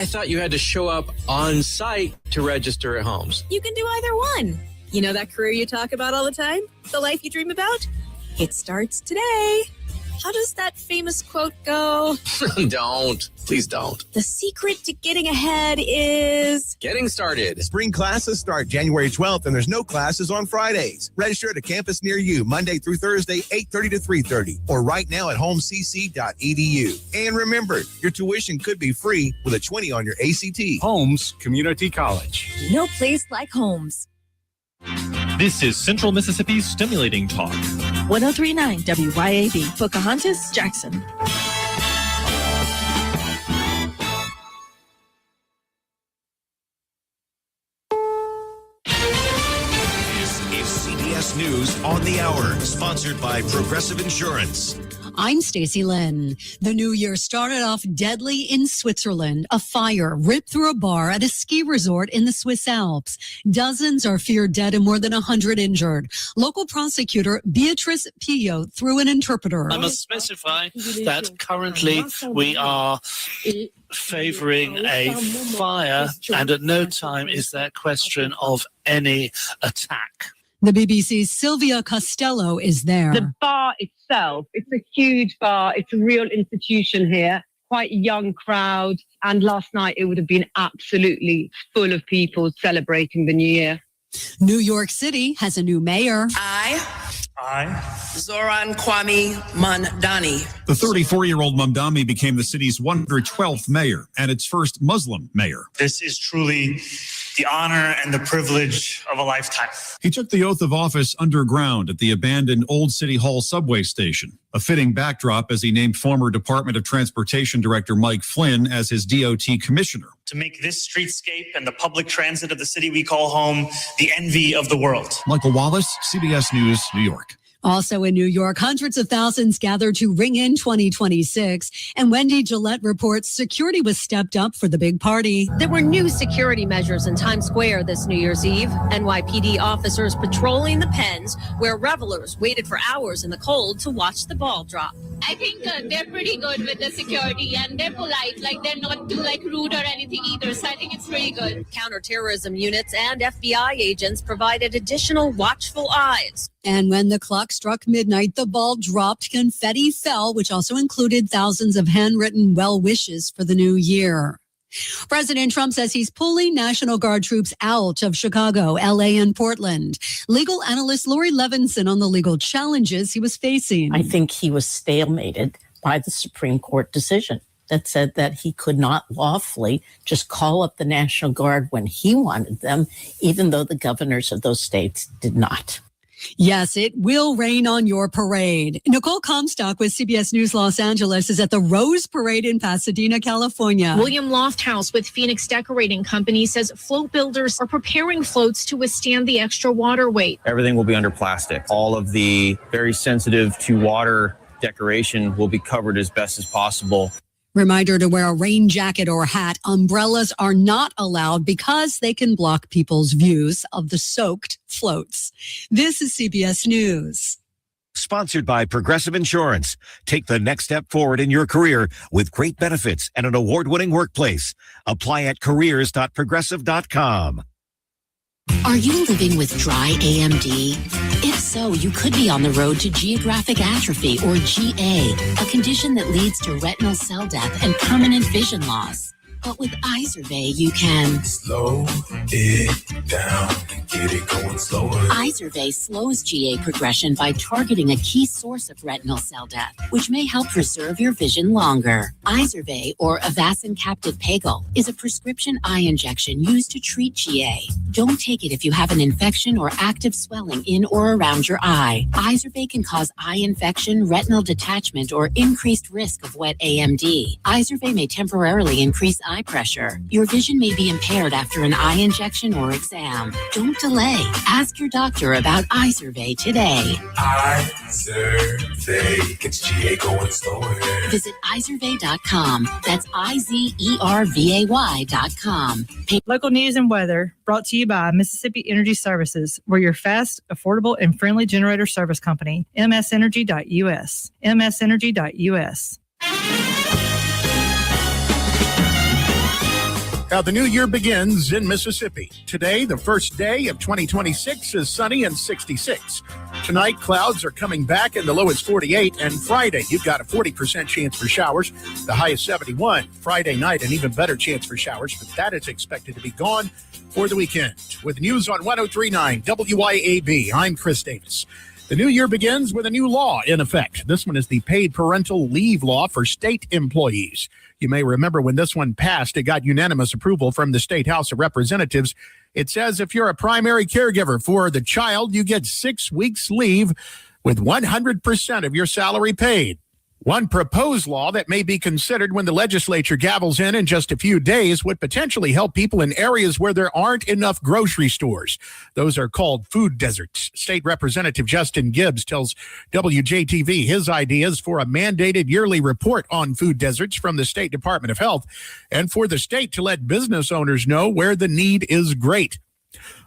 I thought you had to show up on site to register at Homes. You can do either one. You know that career you talk about all the time? The life you dream about? It starts today. How does that famous quote go? Please don't. The secret to getting ahead is Getting started. Spring classes start January 12th, and there's no classes on Fridays. Register at a campus near you Monday through Thursday, 8:30 to 3:30, or right now at homecc.edu. And remember, your tuition could be free with a 20 on your ACT. Holmes Community College. no place like Homes. This is Central Mississippi's Stimulating Talk. 1039 WYAB, Pocahontas, Jackson. This is CBS News on the Hour, sponsored by Progressive Insurance. I'm Stacey Lynn. The new year started off deadly in Switzerland. A fire ripped through a bar at a ski resort in the Swiss Alps. Dozens are feared dead and more than 100 injured. Local prosecutor Beatrice Pillo threw an interpreter. I must specify that currently we are favoring a fire, and at no time is there question of any attack. The BBC's Sylvia Costello is there. The bar itself, it's a huge bar. It's a real institution here, quite a young crowd. And last night it would have been absolutely full of people celebrating the new year. New York City has a new mayor. Zoran Kwame Mamdani. The 34-year-old Mamdani became the city's 112th mayor and its first Muslim mayor. This is truly the honor and the privilege of a lifetime. He took the oath of office underground at the abandoned Old City Hall subway station, a fitting backdrop as he named former Department of Transportation Director Mike Flynn as his DOT commissioner. To make this streetscape and the public transit of the city we call home the envy of the world. Michael Wallace, CBS News, New York. Also in New York, hundreds of thousands gathered to ring in 2026. And Wendy Gillette reports security was stepped up for the big party. There were new security measures in Times Square this New Year's Eve. NYPD officers patrolling the Pens, where revelers waited for hours in the cold to watch the ball drop. I think they're pretty good with the security, and they're polite. Like, they're not too rude or anything either. So I think it's pretty good. Counterterrorism units and FBI agents provided additional watchful eyes. And when the clock struck midnight, the ball dropped, confetti fell, which also included thousands of handwritten well wishes for the new year. President Trump says he's pulling National Guard troops out of Chicago, LA, and Portland. Legal analyst Lori Levinson on the legal challenges he was facing. I think he was stalemated by the Supreme Court decision that said that he could not lawfully just call up the National Guard when he wanted them, even though the governors of those states did not. Yes, it will rain on your parade. Nicole Comstock with CBS News Los Angeles is at the Rose Parade in Pasadena, California. William Lofthouse with Phoenix Decorating Company says float builders are preparing floats to withstand the extra water weight. Everything will be under plastic. All of the very sensitive to water decoration will be covered as best as possible. Reminder to wear a rain jacket or hat. Umbrellas are not allowed because they can block people's views of the soaked floats. This is CBS News. Sponsored by Progressive Insurance. Take the next step forward in your career with great benefits and an award-winning workplace. Apply at careers.progressive.com. Are you living with dry AMD? If so, you could be on the road to geographic atrophy, or GA, a condition that leads to retinal cell death and permanent vision loss. But with Izervay, you can slow it down and get it going slower. Izervay slows GA progression by targeting a key source of retinal cell death, which may help preserve your vision longer. Izervay, or Avastin Captive Pagel, is a prescription eye injection used to treat GA. Don't take it if you have an infection or active swelling in or around your eye. Izervay can cause eye infection, retinal detachment, or increased risk of wet AMD. Izervay may temporarily increase eye pressure. Your vision may be impaired after an eye injection or exam. Don't delay. Ask your doctor about Izervay today. Izervay gets GA going slower. Visit Izervay.com. That's IZERVAY.com. Local news and weather brought to you by Mississippi Energy Services. We're your fast, affordable, and friendly generator service company. MSenergy.us. MSenergy.us. Now, the new year begins in Mississippi. Today, the first day of 2026, is sunny and 66. Tonight, clouds are coming back and the low is 48. And Friday, you've got a 40% chance for showers. The high is 71. Friday night, an even better chance for showers, but that is expected to be gone for the weekend. With news on 103.9 WYAB, I'm Chris Davis. The new year begins with a new law in effect. This one is the paid parental leave law for state employees. You may remember when this one passed, it got unanimous approval from the State House of Representatives. It says if you're a primary caregiver for the child, you get 6 weeks leave with 100% of your salary paid. One proposed law that may be considered when the legislature gavels in just a few days would potentially help people in areas where there aren't enough grocery stores. Those are called food deserts. State Representative Justin Gibbs tells WJTV his ideas for a mandated yearly report on food deserts from the State Department of Health and for the state to let business owners know where the need is great.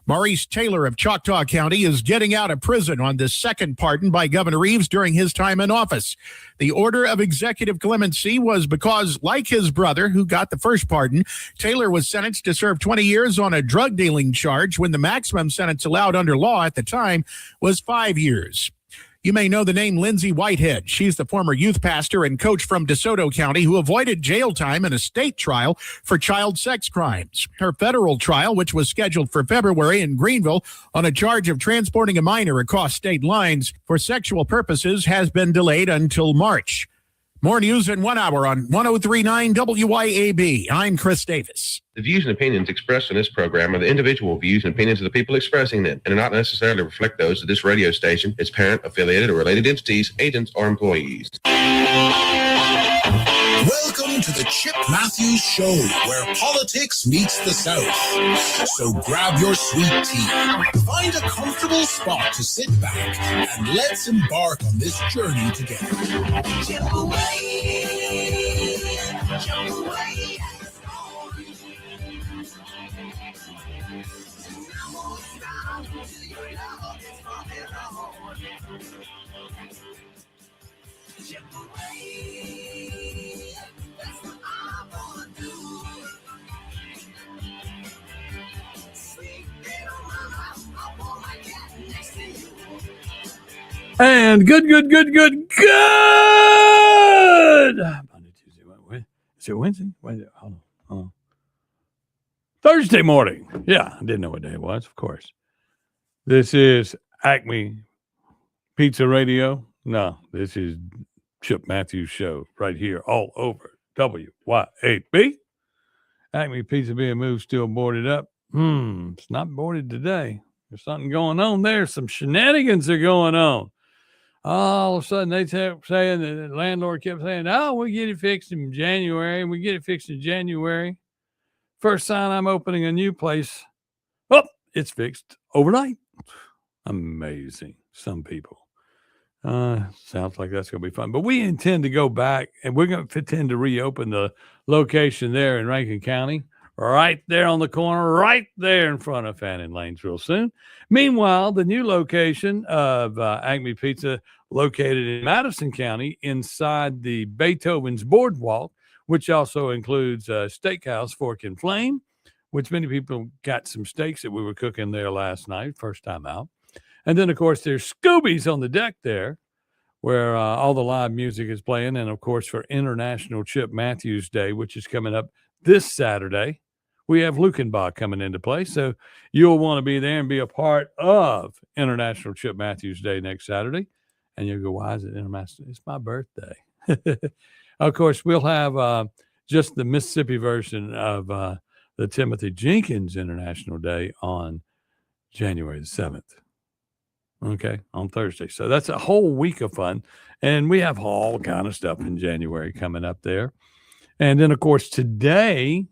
Maurice Taylor of Choctaw County is getting out of prison on the second pardon by Governor Reeves during his time in office. The order of executive clemency was because, like his brother, who got the first pardon, Taylor was sentenced to serve 20 years on a drug dealing charge when the maximum sentence allowed under law at the time was 5 years. You may know the name Lindsay Whitehead. She's the former youth pastor and coach from DeSoto County who avoided jail time in a state trial for child sex crimes. Her federal trial, which was scheduled for February in Greenville on a charge of transporting a minor across state lines for sexual purposes, has been delayed until March. More news in 1 hour on 103.9 WYAB. I'm Chris Davis. The views and opinions expressed in this program are the individual views and opinions of the people expressing them and do not necessarily reflect those of this radio station, its parent, affiliated, or related entities, agents, or employees. Welcome to the Chip Matthews Show, where politics meets the South. So grab your sweet tea, find a comfortable spot to sit back, and let's embark on this journey together. Chip away, jump away. And good. Monday, Tuesday, Wednesday. Is it Wednesday? Hold on. Thursday morning. Yeah, I didn't know what day it was, of course. This is Acme Pizza Radio. No, this is Chip Matthews Show right here all over WYAB. Acme Pizza being moved, still boarded up. It's not boarded today. There's something going on there. Some shenanigans are going on. All of a sudden, they kept saying, the landlord kept saying, oh, we'll get it fixed in January. We get it fixed in January. First sign I'm opening a new place. Oh, it's fixed overnight. Amazing. Some people. Sounds like that's going to be fun. But we intend to go back, and we're going to intend to reopen the location there in Rankin County, right there on the corner, right there in front of Fannin Lanes real soon. Meanwhile, the new location of Acme Pizza, located in Madison County inside the Beethoven's Boardwalk, which also includes Steakhouse Fork and Flame, which many people got some steaks that we were cooking there last night, first time out. And then, of course, there's Scooby's on the deck there, where all the live music is playing. And, of course, for International Chip Matthews Day, which is coming up this Saturday, we have Luckenbach coming into play. So you'll want to be there and be a part of International Chip Matthews Day next Saturday. And you'll go, why is it International? It's my birthday. Of course, we'll have just the Mississippi version of the Timothy Jenkins International Day on January the 7th. Okay, on Thursday. So that's a whole week of fun. And we have all kind of stuff in January coming up there. And then, of course, today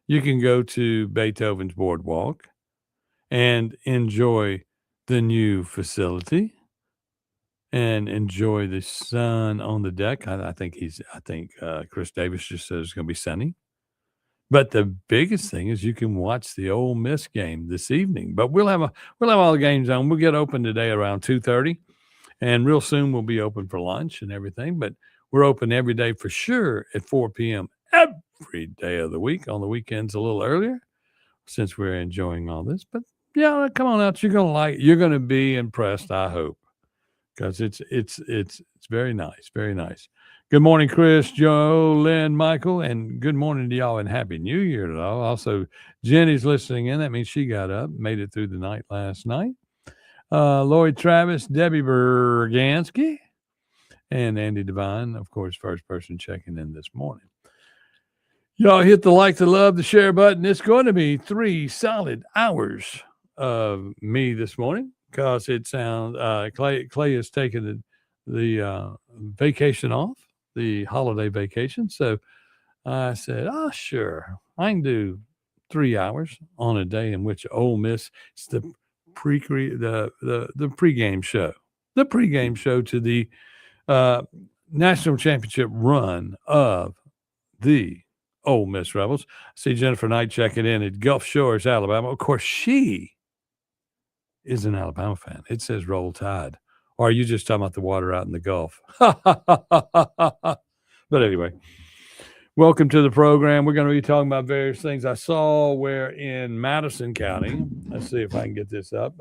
you can go to Beethoven's Boardwalk and enjoy the new facility and enjoy the sun on the deck. I think Chris Davis just said it's going to be sunny. But the biggest thing is you can watch the Ole Miss game this evening. But we'll have all the games on. We'll get open today around 2:30, and real soon we'll be open for lunch and everything. But we're open every day for sure at 4 p.m. every day of the week. On the weekends, a little earlier, since we're enjoying all this. But yeah, come on out. You're gonna be impressed, I hope, because it's very nice, very nice. Good morning, Chris, Joe, Lynn, Michael, and good morning to y'all and Happy New Year to all. Also, Jenny's listening in. That means she got up, made it through the night last night. Lloyd Travis, Debbie Bergansky, and Andy Devine, of course, first person checking in this morning. Y'all hit the like, the love, the share button. It's going to be 3 solid hours of me this morning because it sounds Clay is taking the vacation off, the holiday vacation. So I said, sure, I can do 3 hours on a day in which Ole Miss, it's the pregame show, to the national championship run of the Ole Miss Rebels. I see Jennifer Knight checking in at Gulf Shores, Alabama. Of course, she is an Alabama fan. It says Roll Tide. Or are you just talking about the water out in the Gulf? But anyway, welcome to the program. We're going to be talking about various things. I saw where in Madison County, let's see if I can get this up,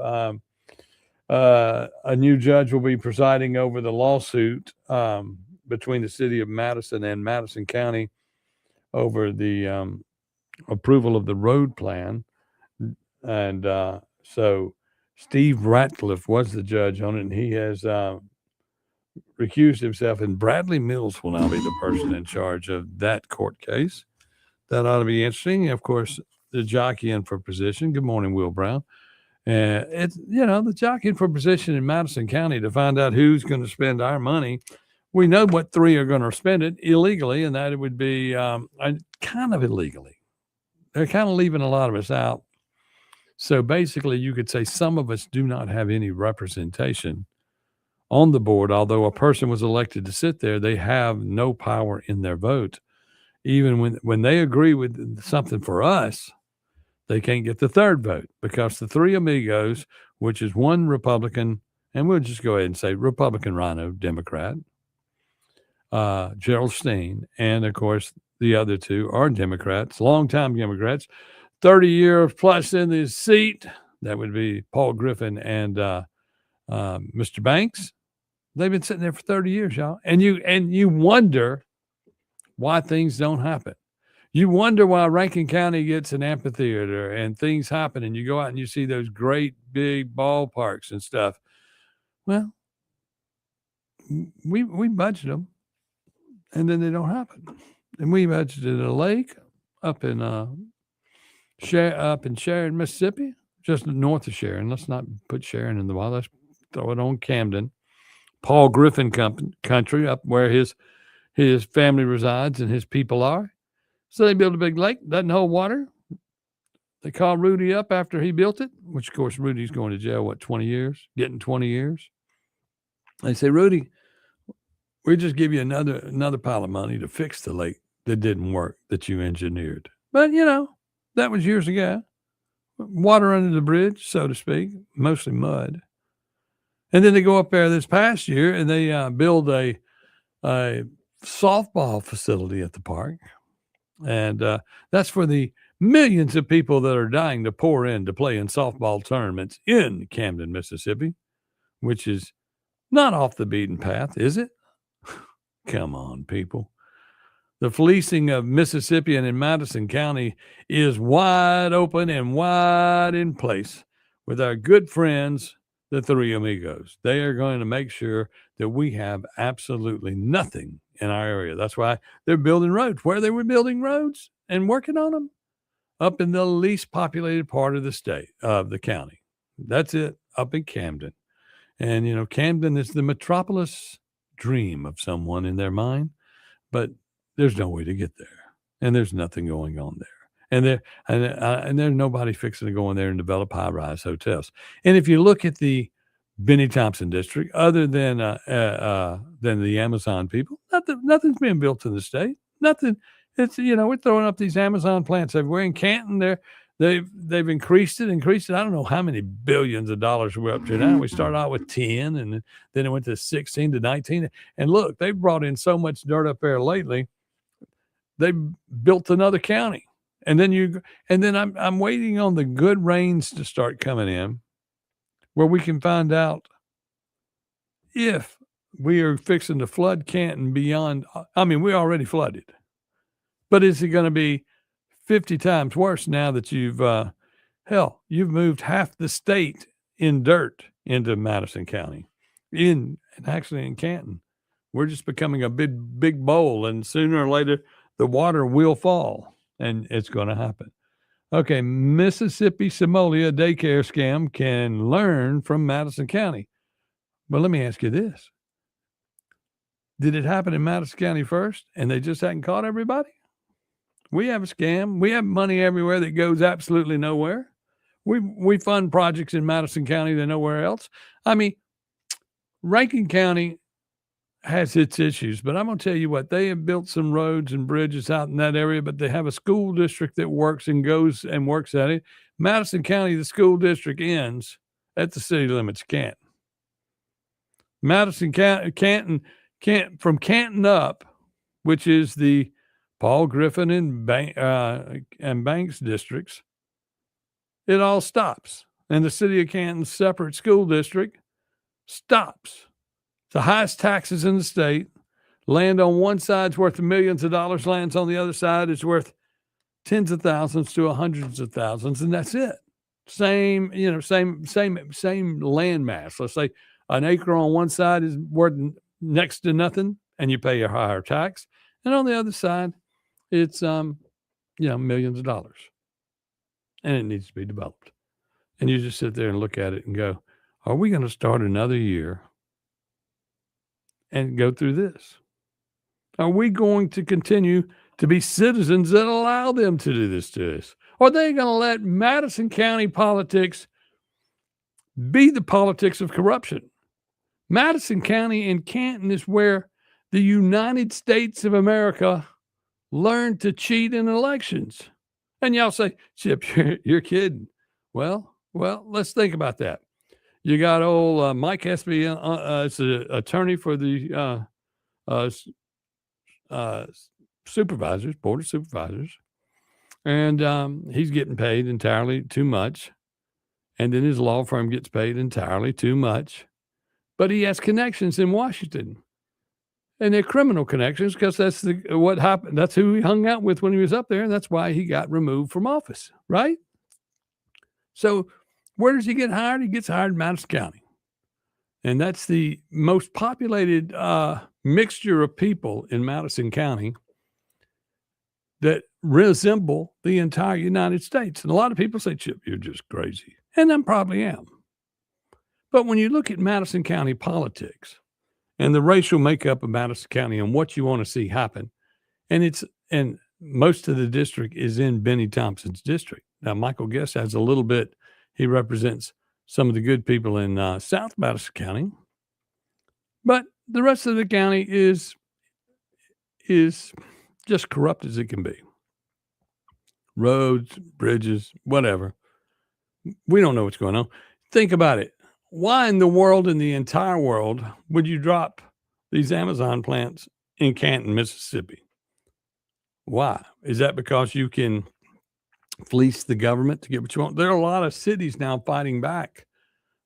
a new judge will be presiding over the lawsuit between the city of Madison and Madison County over the approval of the road plan. And so Steve Ratcliffe was the judge on it, and he has recused himself, and Bradley Mills will now be the person in charge of that court case. That ought to be interesting. Of course, the jockeying for position. Good morning, Will Brown. It's, the jockeying for position in Madison County to find out who's going to spend our money. We know what 3 are going to spend it illegally, and that it would be kind of illegally. They're kind of leaving a lot of us out. So basically, you could say some of us do not have any representation on the board. Although a person was elected to sit there, they have no power in their vote. Even when they agree with something for us, they can't get the third vote because the 3 amigos, which is one Republican, and we'll just go ahead and say Republican Rhino, Democrat, Gerald Steen, and of course the other 2 are Democrats, longtime Democrats, 30 years plus in the seat. That would be Paul Griffin and Mr. Banks. They've been sitting there for 30 years, y'all. And you wonder why things don't happen. You wonder why Rankin County gets an amphitheater and things happen, and you go out and you see those great big ballparks and stuff. Well, we budget them, and then they don't happen. And we budgeted a lake up in Sharon, Mississippi, just north of Sharon. Let's not put Sharon in the wild. Let's throw it on Camden. Paul Griffin country, up where his family resides and his people are. So they built a big lake, doesn't hold water. They called Rudy up after he built it, which, of course, Rudy's going to jail, 20 years? Getting 20 years. They say, Rudy, we'll just give you another pile of money to fix the lake that didn't work, that you engineered. But, that was years ago. Water under the bridge, so to speak, mostly mud. And then they go up there this past year and they build a softball facility at the park. And that's for the millions of people that are dying to pour in to play in softball tournaments in Camden, Mississippi, which is not off the beaten path, is it? Come on, people. The fleecing of Mississippi and in Madison County is wide open and wide in place with our good friends, the 3 amigos. They are going to make sure that we have absolutely nothing in our area. That's why they're building roads. Where they were building roads and working on them? Up in the least populated part of the state, of the county. That's it, up in Camden. And, Camden is the metropolis dream of someone in their mind, but there's no way to get there. And there's nothing going on there. And there's nobody fixing to go in there and develop high-rise hotels. And if you look at the Benny Thompson district, other than the Amazon people, nothing's being built in the state. Nothing. It's we're throwing up these Amazon plants everywhere. In Canton, they've increased it. I don't know how many billions of dollars we're up to now. We started out with 10, and then it went to 16 to 19. And look, they've brought in so much dirt up there lately. they built another county. And then I'm waiting on the good rains to start coming in where we can find out if we are fixing to flood Canton beyond. I mean, we're already flooded, but is it going to be 50 times worse now that you've moved half the state in dirt into Madison County, and actually in Canton. We're just becoming a big bowl, and sooner or later the water will fall, and it's going to happen. Okay, Mississippi Somalia daycare scam can learn from Madison County. But let me ask you this. Did it happen in Madison County first, and they just hadn't caught everybody? We have a scam. We have money everywhere that goes absolutely nowhere. We fund projects in Madison County than nowhere else. I mean, Rankin County has its issues, but I'm going to tell you what, they have built some roads and bridges out in that area, but they have a school district that works and goes and works at it. Madison County, the school district ends at the city limits of Canton. Madison Canton, from Canton up, which is the Paul Griffin and Banks districts, it all stops. And the city of Canton's separate school district stops. The highest taxes in the state. Land on one side is worth millions of dollars. Lands on the other side is worth tens of thousands to hundreds of thousands, and that's it. Same land mass. Let's say an acre on one side is worth next to nothing, and you pay a higher tax, and on the other side, it's millions of dollars, and it needs to be developed. And you just sit there and look at it and go, "Are we going to start another year and go through this? Are we going to continue to be citizens that allow them to do this to us? Or are they going to let Madison County politics be the politics of corruption? Madison County and Canton is where the United States of America learned to cheat in elections." And y'all say, "Chip, you're kidding." Well, let's think about that. You got old Mike Espy, it's an attorney for the supervisors, board of supervisors, and he's getting paid entirely too much, and then his law firm gets paid entirely too much, but he has connections in Washington, and they're criminal connections because that's what happened. That's who he hung out with when he was up there, and that's why he got removed from office, right? So where does he get hired? He gets hired in Madison County. And that's the most populated mixture of people in Madison County that resemble the entire United States. And a lot of people say, "Chip, you're just crazy." And I probably am. But when you look at Madison County politics and the racial makeup of Madison County and what you want to see happen, and most of the district is in Benny Thompson's district. Now, Michael Guest has a little bit. He represents some of the good people in South Madison County, but the rest of the county is just corrupt as it can be. Roads, bridges, whatever. We don't know what's going on. Think about it. Why in the world, in the entire world, would you drop these Amazon plants in Canton, Mississippi? Why? Is that because you can fleece the government to get what you want? There are a lot of cities now fighting back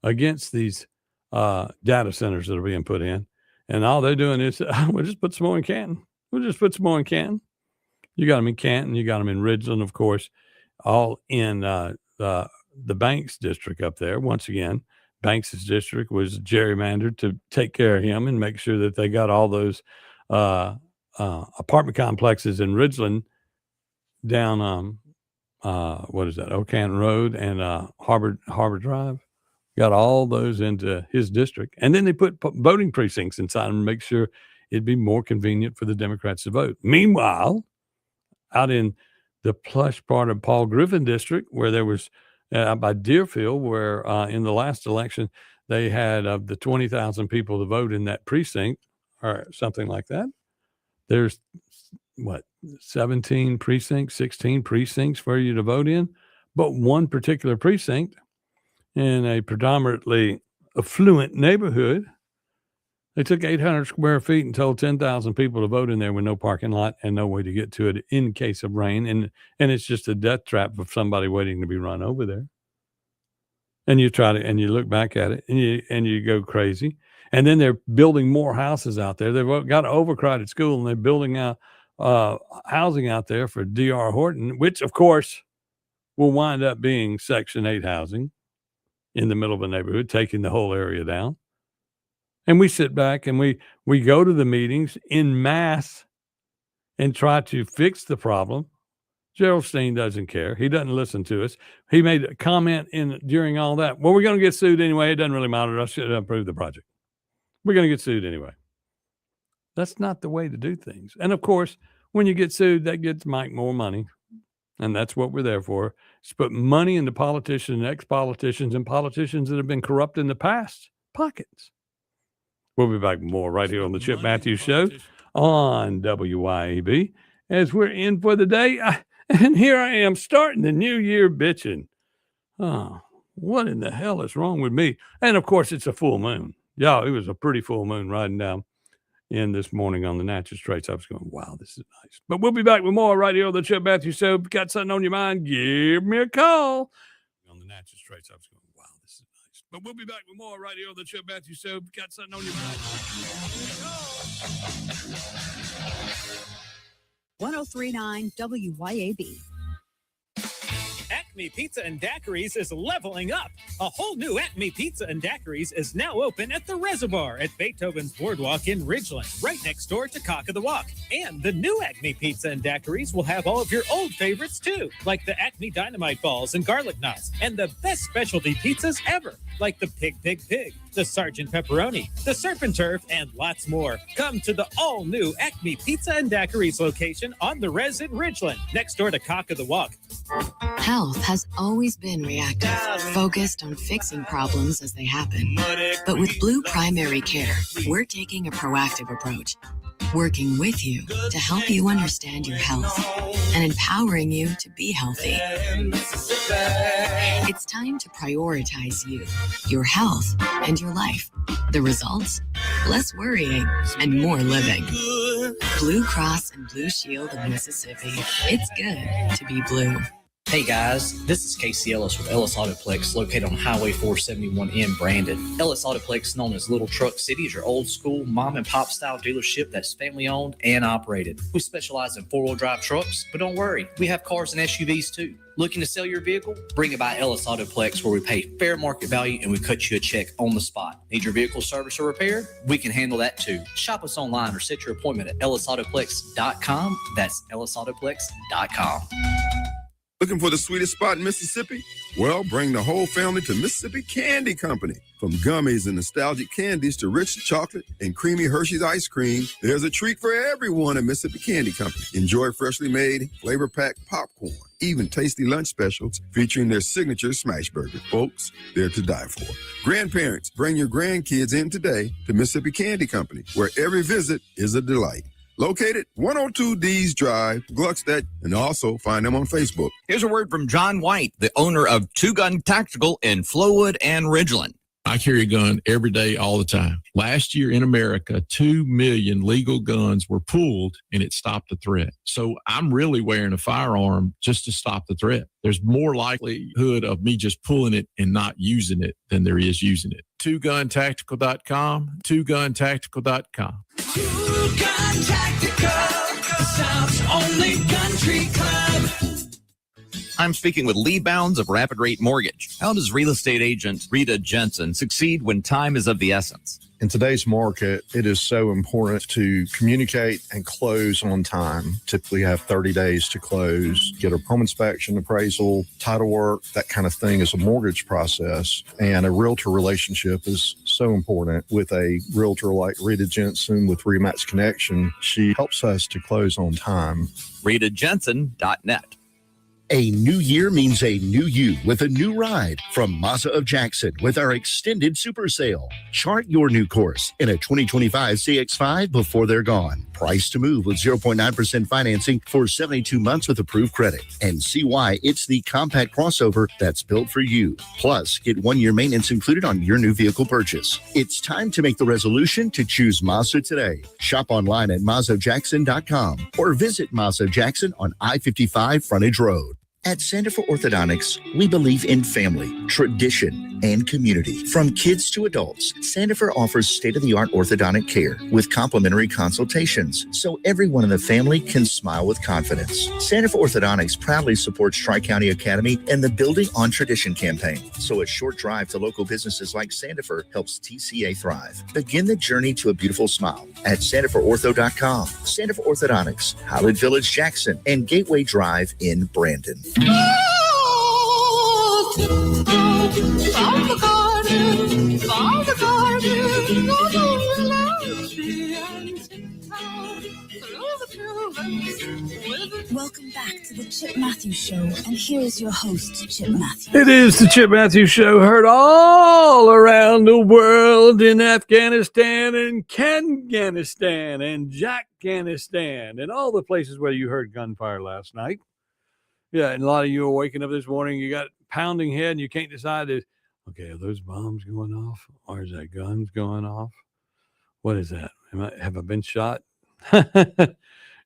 against these data centers that are being put in. And all they're doing is, we'll just put some more in Canton. We'll just put some more in Canton. You got them in Canton. You got them in Ridgeland, of course, all in the Banks district up there. Once again, Banks's district was gerrymandered to take care of him and make sure that they got all those apartment complexes in Ridgeland down what is that? Oak Canton Road and Harbor Drive. Got all those into his district. And then they put voting precincts inside them to make sure it'd be more convenient for the Democrats to vote. Meanwhile, out in the plush part of Paul Griffin district, where there was by Deerfield, where in the last election, they had of the 20,000 people to vote in that precinct or something like that. There's 17 precincts, 16 precincts for you to vote in, but one particular precinct in a predominantly affluent neighborhood, They took 800 square feet and told 10,000 people to vote in there with no parking lot and no way to get to it in case of rain. And it's just a death trap for somebody waiting to be run over there. And you you look back at it and you go crazy. And then they're building more houses out there. They've got an overcrowded school and they're building out housing out there for D.R. Horton, which of course will wind up being Section 8 housing in the middle of a neighborhood, taking the whole area down. And we sit back and we go to the meetings in mass and try to fix the problem. Gerald Steen doesn't care. He doesn't listen to us. He made a comment during all that. Well, we're going to get sued anyway. It doesn't really matter. I should approve the project. We're going to get sued anyway. That's not the way to do things. And of course, when you get sued, that gets Mike more money. And that's what we're there for. It's put money into politicians, ex-politicians, and politicians that have been corrupt in the past pockets. We'll be back with more right here on the Chip Matthews Show on WYAB as we're in for the day. And here I am starting the new year bitching. Oh, what in the hell is wrong with me? And of course, it's a full moon. Yeah, it was a pretty full moon riding down in this morning on the Natchez Trace. I was going, wow, this is nice. But we'll be back with more right here on the Chip Matthews Show. If you got something on your mind, give me a call. On the Natchez Trace, I was going, wow, this is nice. But we'll be back with more right here on the Chip Matthews Show. If you got something on your mind, give me a call. 103.9 WYAB. Acme Pizza and Daiquiris is leveling up. A whole new Acme Pizza and Daiquiris is now open at the Reservoir at Beethoven's Boardwalk in Ridgeland, right next door to Cock of the Walk. And the new Acme Pizza and Daiquiris will have all of your old favorites too, like the Acme Dynamite Balls and Garlic Knots, and the best specialty pizzas ever, like the Pig, the Sergeant Pepperoni, the Surf and Turf, and lots more. Come to the all-new Acme Pizza and Daiquiris location on the Res in Ridgeland, next door to Cock of the Walk. Health has always been reactive, focused on fixing problems as they happen. But with Blue Primary Care, we're taking a proactive approach, working with you to help you understand your health and empowering you to be healthy. It's time to prioritize you, your health, and your life. The results? Less worrying and more living. Blue Cross and Blue Shield of Mississippi. It's good to be blue. Hey guys, this is Casey Ellis with Ellis Autoplex, located on Highway 471 in Brandon. Ellis Autoplex, known as Little Truck City, is your old school mom and pop style dealership that's family owned and operated. We specialize in 4-wheel drive trucks, but don't worry, we have cars and SUVs too. Looking to sell your vehicle? Bring it by Ellis Autoplex, where we pay fair market value and we cut you a check on the spot. Need your vehicle service or repair? We can handle that too. Shop us online or set your appointment at ellisautoplex.com. That's ellisautoplex.com. Looking for the sweetest spot in Mississippi? Well, bring the whole family to Mississippi Candy Company. From gummies and nostalgic candies to rich chocolate and creamy Hershey's ice cream, there's a treat for everyone at Mississippi Candy Company. Enjoy freshly made, flavor-packed popcorn, even tasty lunch specials featuring their signature smash burger. Folks, they're to die for. Grandparents, bring your grandkids in today to Mississippi Candy Company, where every visit is a delight. Located 102 D's Drive, Gluckstadt, and also find them on Facebook. Here's a word from John White, the owner of Two Gun Tactical in Flowood and Ridgeland. I carry a gun every day, all the time. Last year in America, 2 million legal guns were pulled, and it stopped the threat. So I'm really wearing a firearm just to stop the threat. There's more likelihood of me just pulling it and not using it than there is using it. TwoGunTactical.com, TwoGunTactical.com. Two Gun Tactical, the South's only country club. I'm speaking with Lee Bounds of Rapid Rate Mortgage. How does real estate agent Rita Jensen succeed when time is of the essence? In today's market, it is so important to communicate and close on time. Typically have 30 days to close, get a home inspection, appraisal, title work, that kind of thing is a mortgage process. And a realtor relationship is so important. With a realtor like Rita Jensen with Remax Connection, she helps us to close on time. RitaJensen.net. A new year means a new you with a new ride from Mazda of Jackson with our extended super sale. Chart your new course in a 2025 CX-5 before they're gone. Price to move with 0.9% financing for 72 months with approved credit. And see why it's the compact crossover that's built for you. Plus, get 1 year maintenance included on your new vehicle purchase. It's time to make the resolution to choose Mazda today. Shop online at MazdaJackson.com or visit Mazda Jackson on I-55 Frontage Road. At Center for Orthodontics, we believe in family, tradition, and community. From kids to adults, Sandifer offers state-of-the-art orthodontic care with complimentary consultations, so everyone in the family can smile with confidence. Sandifer Orthodontics proudly supports Tri-County Academy and the Building on Tradition campaign, so a short drive to local businesses like Sandifer helps TCA thrive. Begin the journey to a beautiful smile at SandiferOrtho.com. Sandifer Orthodontics, Highland Village, Jackson, and Gateway Drive in Brandon. Welcome back to the Chip Matthews Show, and here is your host, Chip Matthews. It is the Chip Matthews Show, heard all around the world in Afghanistan and Kanganistan and Jackganistan and all the places where you heard gunfire last night. Yeah, and a lot of you are waking up this morning, you got pounding head, and you can't decide, okay, are those bombs going off? Or is that guns going off? What is that? Have I been shot? Debbie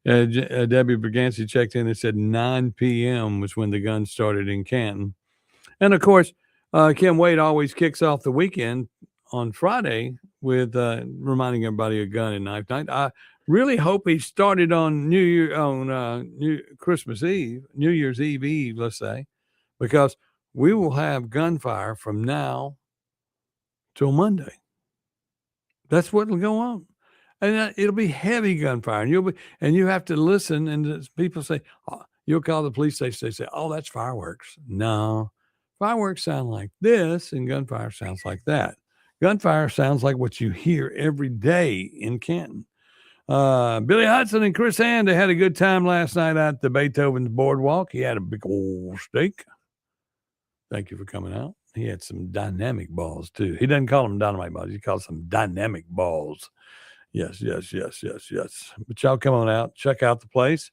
Bergancy checked in and said 9 p.m. was when the gun started in Canton. And, of course, Kim Wade always kicks off the weekend on Friday with reminding everybody of gun and knife night. I really hope he started on New Year's Eve, let's say, because we will have gunfire from now till Monday. That's what will go on, and it'll be heavy gunfire, and you have to listen. And people say, you'll call the police station. They say, "Oh, that's fireworks." No, fireworks sound like this, and gunfire sounds like that. Gunfire sounds like what you hear every day in Canton. Billy Hudson and Chris Hand, they had a good time last night at the Beethoven's Boardwalk. He had a big old steak. Thank you for coming out. He had some dynamic balls, too. He doesn't call them dynamite balls. He calls them dynamic balls. Yes. But y'all come on out. Check out the place.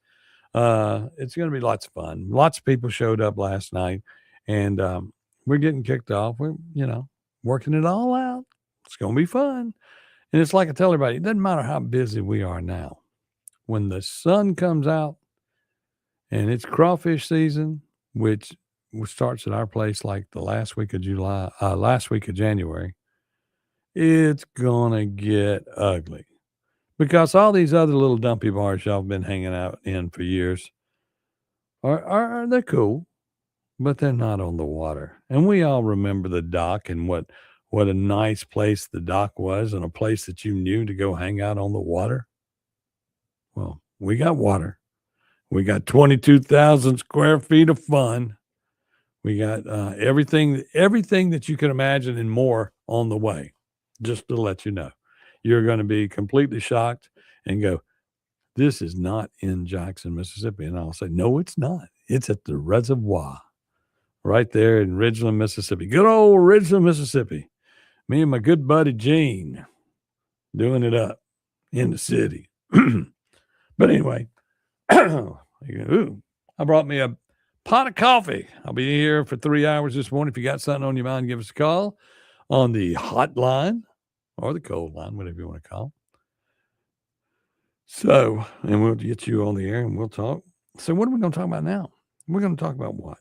It's going to be lots of fun. Lots of people showed up last night, and we're getting kicked off. We're, working it all out. It's going to be fun. And it's like I tell everybody, it doesn't matter how busy we are now. When the sun comes out and it's crawfish season, which starts at our place like the last week of January, it's going to get ugly. Because all these other little dumpy bars y'all have been hanging out in for years they're cool, but they're not on the water. And we all remember the dock and what a nice place the dock was, and a place that you knew to go hang out on the water. Well, we got water. We got 22,000 square feet of fun. We got everything that you can imagine and more on the way. Just to let you know, you're going to be completely shocked and go, "This is not in Jackson, Mississippi." And I'll say, "No, it's not. It's at the reservoir right there in Ridgeland, Mississippi. Good old Ridgeland, Mississippi. Me and my good buddy Gene doing it up in the city." But anyway, I brought me a pot of coffee. I'll be here for 3 hours this morning. If you got something on your mind, give us a call on the hot line or the cold line, whatever you want to call. So, and we'll get you on the air and we'll talk. So what are we going to talk about now? We're going to talk about what?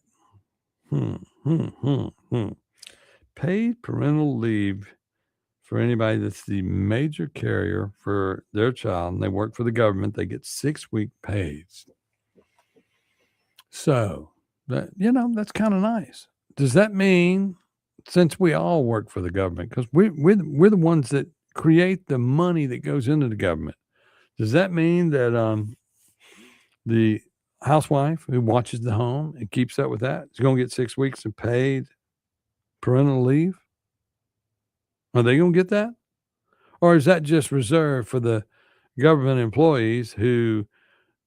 Paid parental leave for anybody that's the major carrier for their child and they work for the government. They get 6-week pays. So that, that's kind of nice. Does that mean, since we all work for the government, because we're the ones that create the money that goes into the government, does that mean that the housewife who watches the home and keeps up with that is going to get 6 weeks of paid parental leave? Are they going to get that? Or is that just reserved for the government employees who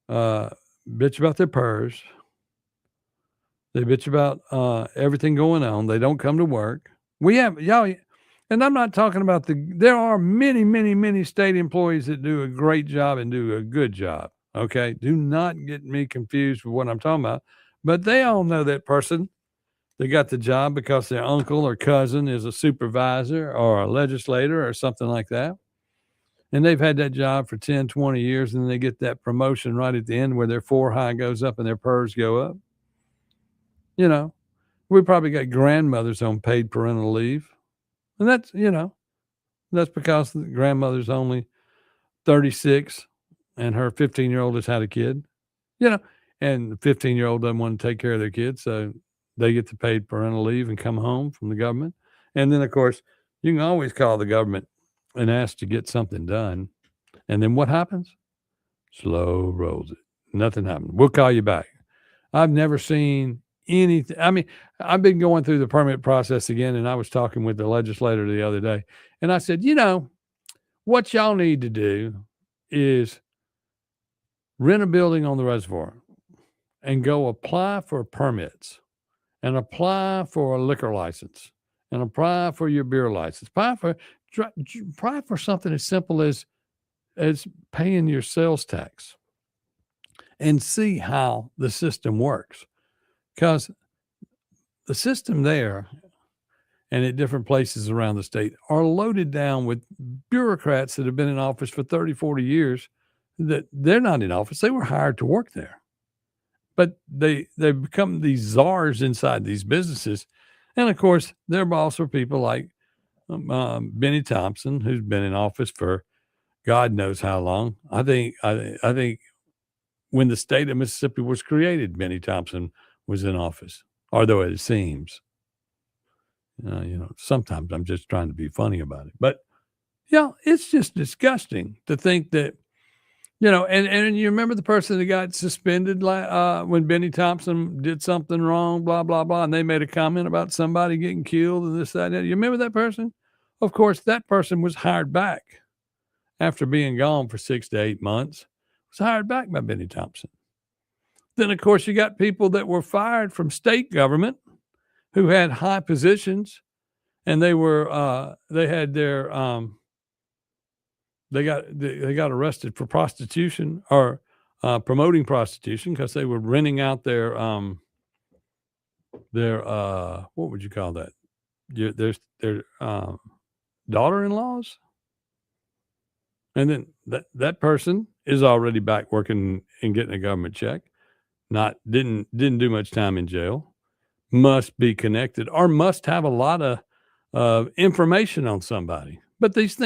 bitch about their PERS, They bitch about everything going on. They don't come to work. We have y'all, and I'm not talking about there are many, many, many state employees that do a great job and do a good job. Okay. Do not get me confused with what I'm talking about. But they all know that person. They got the job because their uncle or cousin is a supervisor or a legislator or something like that. And they've had that job for 10, 20 years, and then they get that promotion right at the end where their forehead goes up and their PERS go up. You know, we probably got grandmothers on paid parental leave. And that's, you know, that's because the grandmother's only 36 and her 15-year-old has had a kid, you know, and the 15-year-old doesn't want to take care of their kids. So they get the paid parental leave and come home from the government. And then, of course, you can always call the government and ask to get something done. And then what happens? Slow rolls it. Nothing happens. We'll call you back. I've never seen anything. I mean, I've been going through the permit process again, and I was talking with the legislator the other day, and I said, you know, what y'all need to do is rent a building on the reservoir and go apply for permits and apply for a liquor license and apply for your beer license. Apply for something as simple as paying your sales tax and see how the system works. Because the system there and at different places around the state are loaded down with bureaucrats that have been in office for 30, 40 years that they're not in office. They were hired to work there. But they've become these czars inside these businesses. And, of course, they're also people like Benny Thompson, who's been in office for God knows how long. I think when the state of Mississippi was created, Benny Thompson was in office, although it seems. You know, sometimes I'm just trying to be funny about it. But, yeah, it's just disgusting to think that, you know, and you remember the person that got suspended when Benny Thompson did something wrong, blah, blah, blah, and they made a comment about somebody getting killed and this, that, and that. You remember that person? Of course, that person was hired back after being gone for 6 to 8 months. Was hired back by Benny Thompson. Then, of course, you got people that were fired from state government who had high positions, and they were they had their they got arrested for prostitution or promoting prostitution because they were renting out their what would you call that? Their daughter-in-laws. And then that person is already back working and getting a government check. Didn't do much time in jail. Must be connected or must have a lot of information on somebody. But these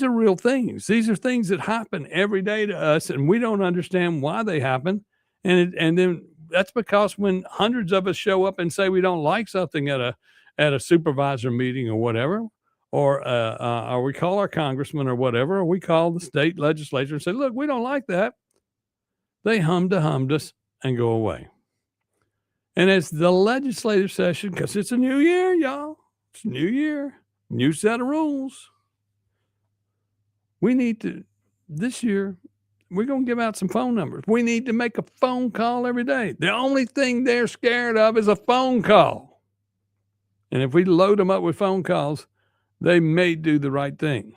are real things. These are things that happen every day to us, and we don't understand why they happen. And then that's because when hundreds of us show up and say we don't like something at a supervisor meeting or whatever, or we call our congressman or whatever, or we call the state legislature and say, look, we don't like that. They hummed us and go away. And as the legislative session, because it's a new year, y'all, it's a new year, new set of rules. We need to, this year, we're going to give out some phone numbers. We need to make a phone call every day. The only thing they're scared of is a phone call. And if we load them up with phone calls, they may do the right thing,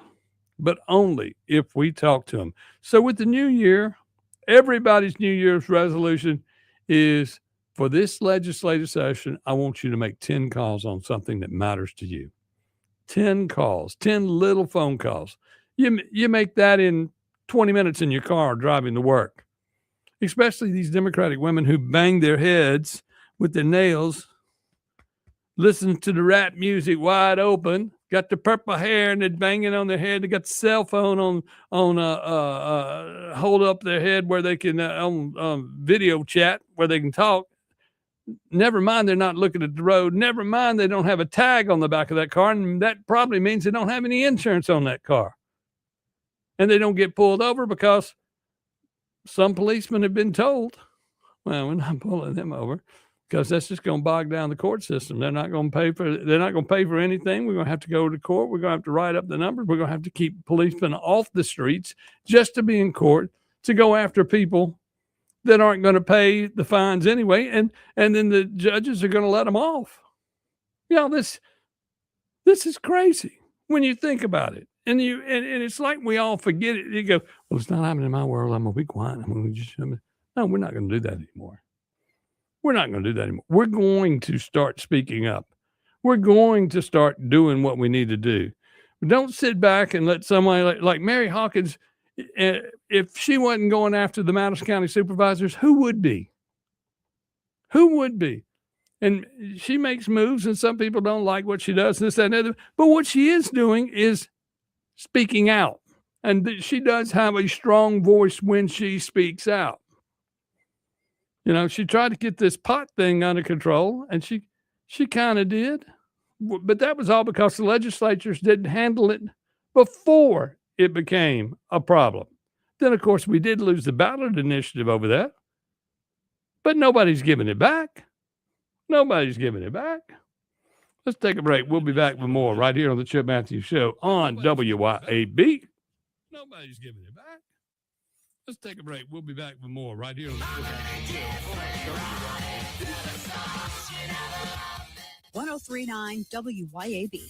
but only if we talk to them. So with the new year, everybody's New Year's resolution is for this legislative session, I want you to make 10 calls on something that matters to you. 10 calls, 10 little phone calls. You make that in 20 minutes in your car driving to work, especially these Democratic women who bang their heads with their nails, listen to the rap music wide open, got the purple hair and they're banging on their head. They got the cell phone on hold up their head where they can on video chat where they can talk. Never mind they're not looking at the road. Never mind they don't have a tag on the back of that car, and that probably means they don't have any insurance on that car. And they don't get pulled over because some policemen have been told, well, we're not pulling them over because that's just going to bog down the court system. They're not going to pay for anything. We're going to have to go to court. We're going to have to write up the numbers. We're going to have to keep policemen off the streets just to be in court to go after people that aren't going to pay the fines anyway, and then the judges are going to let them off. This is crazy when you think about it. And it's like we all forget it. You go, well, it's not happening in my world. I'm going to be quiet. No, we're not going to do that anymore. We're not going to do that anymore. We're going to start speaking up. We're going to start doing what we need to do. Don't sit back and let somebody like Mary Hawkins, if she wasn't going after the Madison County supervisors, who would be? Who would be? And she makes moves, and some people don't like what she does, this, that, and other. But what she is doing is speaking out. And she does have a strong voice when she speaks out. She tried to get this pot thing under control, and she kind of did. But that was all because the legislatures didn't handle it before it became a problem. Then, of course, we did lose the ballot initiative over that. But nobody's giving it back. Nobody's giving it back. Let's take a break. We'll be back with more right here on the Chip Matthews Show on WYAB. Nobody's giving it back. Let's take a break. We'll be back with more right here on the Chip Matthews Show. 1039 WYAB.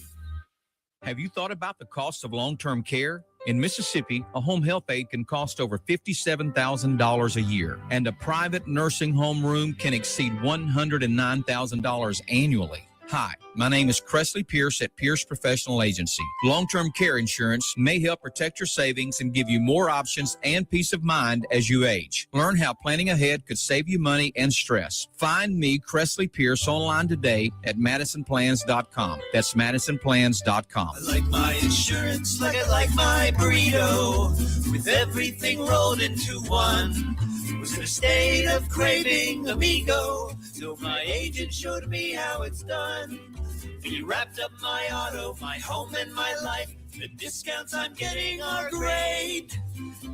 Have you thought about the cost of long-term care? In Mississippi, a home health aide can cost over $57,000 a year, and a private nursing home room can exceed $109,000 annually. Hi, my name is Cressley Pierce at Pierce Professional Agency. Long-term care insurance may help protect your savings and give you more options and peace of mind as you age. Learn how planning ahead could save you money and stress. Find me, Cressley Pierce, online today at MadisonPlans.com. That's MadisonPlans.com. I like my insurance like I like my burrito, with everything rolled into one. Was in a state of craving amigo, till my agent showed me how it's done. He wrapped up my auto, my home, and my life. The discounts I'm getting are great.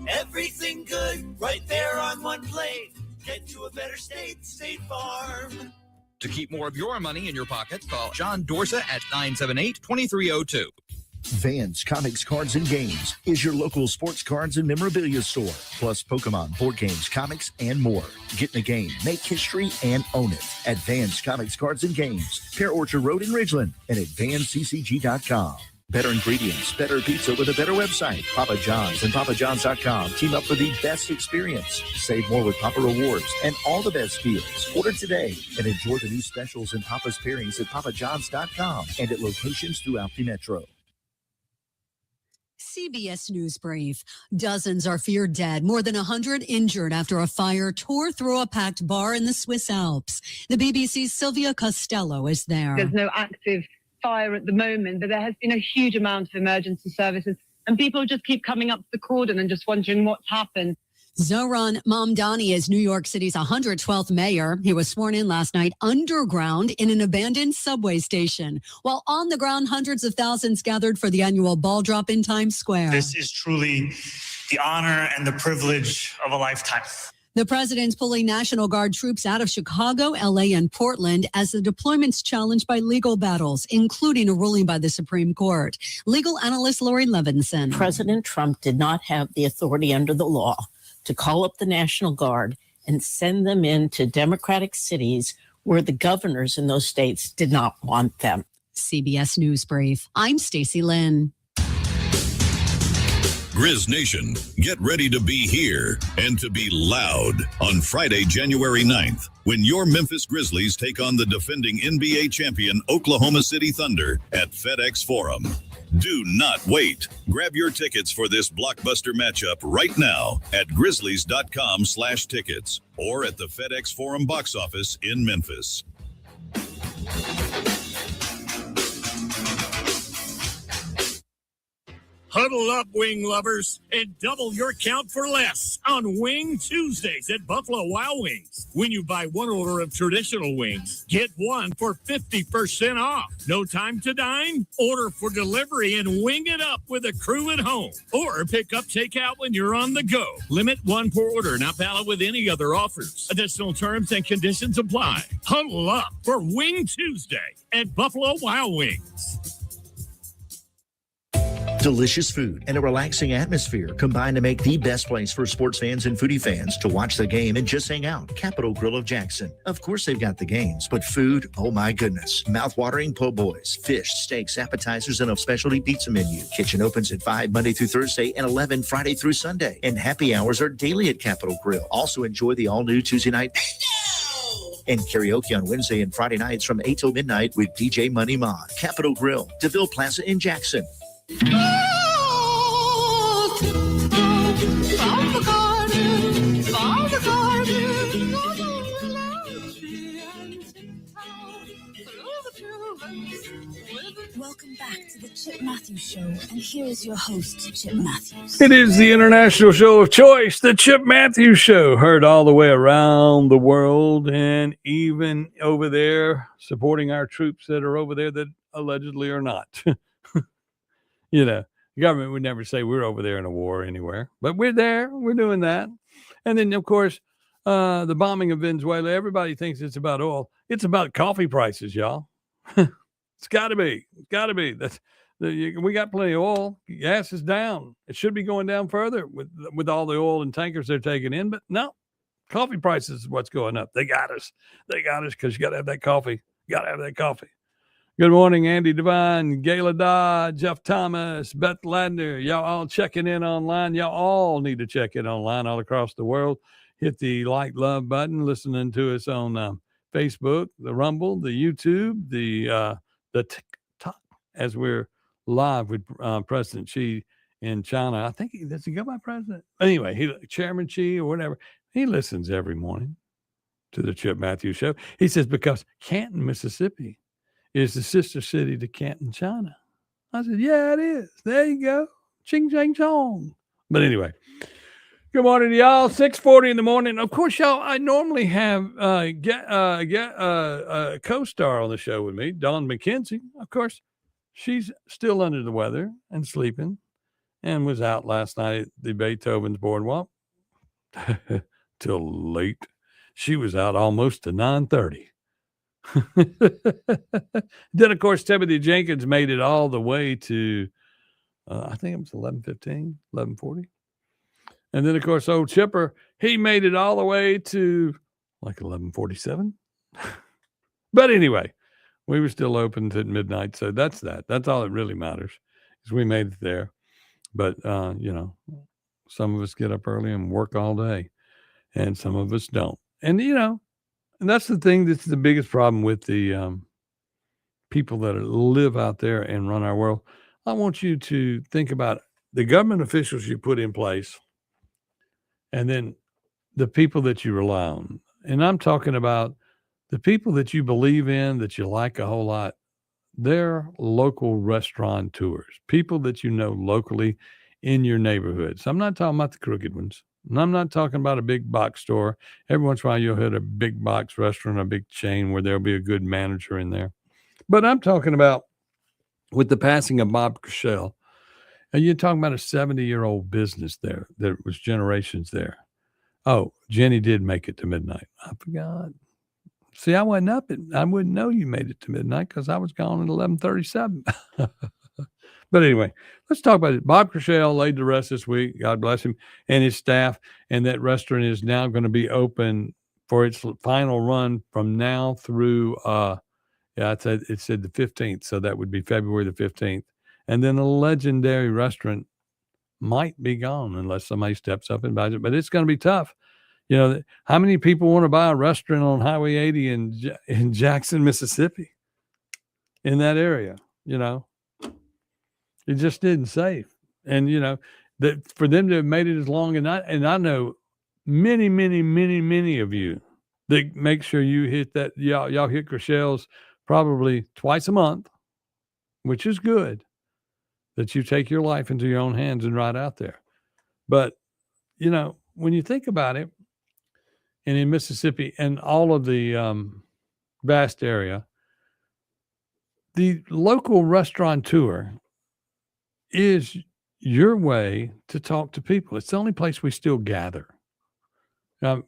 Everything good right there on one plate. Get to a better state, State Farm. To keep more of your money in your pocket, call John Dorsa at 978-2302. Vans Comics, Cards, and Games is your local sports cards and memorabilia store, plus Pokemon, board games, comics, and more. Get in the game, make history, and own it at Vans Comics, Cards, and Games, Pear Orchard Road in Ridgeland, and at vansccg.com. Better ingredients, better pizza with a better website. Papa John's and papajohns.com team up for the best experience. Save more with Papa Rewards and all the best deals. Order today and enjoy the new specials and Papa's pairings at papajohns.com and at locations throughout the metro. CBS News Brief. Dozens are feared dead, more than 100 injured after a fire tore through a packed bar in the Swiss Alps. The BBC's Sylvia Costello is there. There's no active fire at the moment, but there has been a huge amount of emergency services, and people just keep coming up to the cordon and just wondering what's happened. Zohran Mamdani is New York City's 112th mayor. He was sworn in last night underground in an abandoned subway station. While on the ground, hundreds of thousands gathered for the annual ball drop in Times Square. This is truly the honor and the privilege of a lifetime. The president's pulling National Guard troops out of Chicago, LA, and Portland as the deployment's challenged by legal battles, including a ruling by the Supreme Court. Legal analyst Lori Levinson. President Trump did not have the authority under the law to call up the National Guard and send them into Democratic cities where the governors in those states did not want them. CBS News Brief. I'm Stacey Lynn. Grizz Nation, get ready to be here and to be loud on Friday, January 9th, when your Memphis Grizzlies take on the defending NBA champion Oklahoma City Thunder at FedEx Forum. Do not wait. Grab your tickets for this blockbuster matchup right now at grizzlies.com/tickets or at the FedEx Forum box office in Memphis. Huddle up, wing lovers, and double your count for less on Wing Tuesdays at Buffalo Wild Wings. When you buy one order of traditional wings, get one for 50% off. No time to dine? Order for delivery and wing it up with a crew at home. Or pick up takeout when you're on the go. Limit one per order, not valid with any other offers. Additional terms and conditions apply. Huddle up for Wing Tuesday at Buffalo Wild Wings. Delicious food and a relaxing atmosphere combine to make the best place for sports fans and foodie fans to watch the game and just hang out. Capitol Grill of Jackson. Of course they've got the games, but food, oh my goodness. Mouth-watering po' boys, fish, steaks, appetizers, and a specialty pizza menu. Kitchen opens at 5 Monday through Thursday and 11 Friday through Sunday. And happy hours are daily at Capitol Grill. Also enjoy the all-new Tuesday night and karaoke on Wednesday and Friday nights from 8 till midnight with DJ Money Mod. Capitol Grill, DeVille Plaza in Jackson. Welcome back to the Chip Matthews Show, and here is your host, Chip Matthews. It is the international show of choice, the Chip Matthews Show, heard all the way around the world and even over there, supporting our troops that are over there that allegedly are not. You know, the government would never say we're over there in a war anywhere, but we're there. We're doing that. And then, of course, the bombing of Venezuela, everybody thinks it's about oil. It's about coffee prices, y'all. It's got to be. It's got to be. We got plenty of oil. Gas is down. It should be going down further with all the oil and tankers they're taking in. But no, coffee prices is what's going up. They got us. They got us because you got to have that coffee. You got to have that coffee. Good morning, Andy Devine, Gayla Dodd, Jeff Thomas, Beth Ladner. Y'all all checking in online. Y'all all need to check in online all across the world. Hit the like, love button. Listening to us on Facebook, the Rumble, the YouTube, the TikTok, as we're live with President Xi in China. I think does he go by President? Anyway, Chairman Xi or whatever. He listens every morning to the Chip Matthews Show. He says because Canton, Mississippi, is the sister city to Canton, China. I said, yeah, it is. There you go. Ching, chang, chong. But anyway, good morning, y'all. 6:40 in the morning. Of course, y'all, I normally have a co-star on the show with me, Dawn McKenzie. Of course, she's still under the weather and sleeping and was out last night at the Beethoven's Boardwalk till late. She was out almost to 9:30. Then, of course, Timothy Jenkins made it all the way to, I think it was 11:15, 11:40. And then, of course, old Chipper, he made it all the way to like 11:47. But anyway, we were still open to midnight. So that's that. That's all that really matters is we made it there. But, you know, some of us get up early and work all day and some of us don't. And, you know, and that's the thing that's the biggest problem with the people that live out there and run our world. I want you to think about the government officials you put in place and then the people that you rely on. And I'm talking about the people that you believe in, that you like a whole lot. They're local restaurateurs, people that you know locally in your neighborhoods. I'm not talking about the crooked ones. And I'm not talking about a big box store. Every once in a while, you'll hit a big box restaurant, a big chain where there'll be a good manager in there. But I'm talking about with the passing of Bob Cushell, and you're talking about a 70-year-old business there that was generations there. Oh, Jenny did make it to midnight. I forgot. See, I wasn't up. I wouldn't know you made it to midnight because I was gone at 11:37. But anyway, let's talk about it. Bob Cushell laid to rest this week. God bless him and his staff. And that restaurant is now going to be open for its final run from now through, it said the 15th. So that would be February the 15th. And then the legendary restaurant might be gone unless somebody steps up and buys it. But it's going to be tough. You know, how many people want to buy a restaurant on Highway 80 in Jackson, Mississippi, in that area, you know? It just isn't safe. And, you know, that for them to have made it as long, and I know many, many, many, many of you that make sure you hit that, y'all hit Cushell's probably twice a month, which is good, that you take your life into your own hands and ride out there. But, you know, when you think about it, and in Mississippi and all of the vast area, the local restaurateur is your way to talk to people. It's the only place we still gather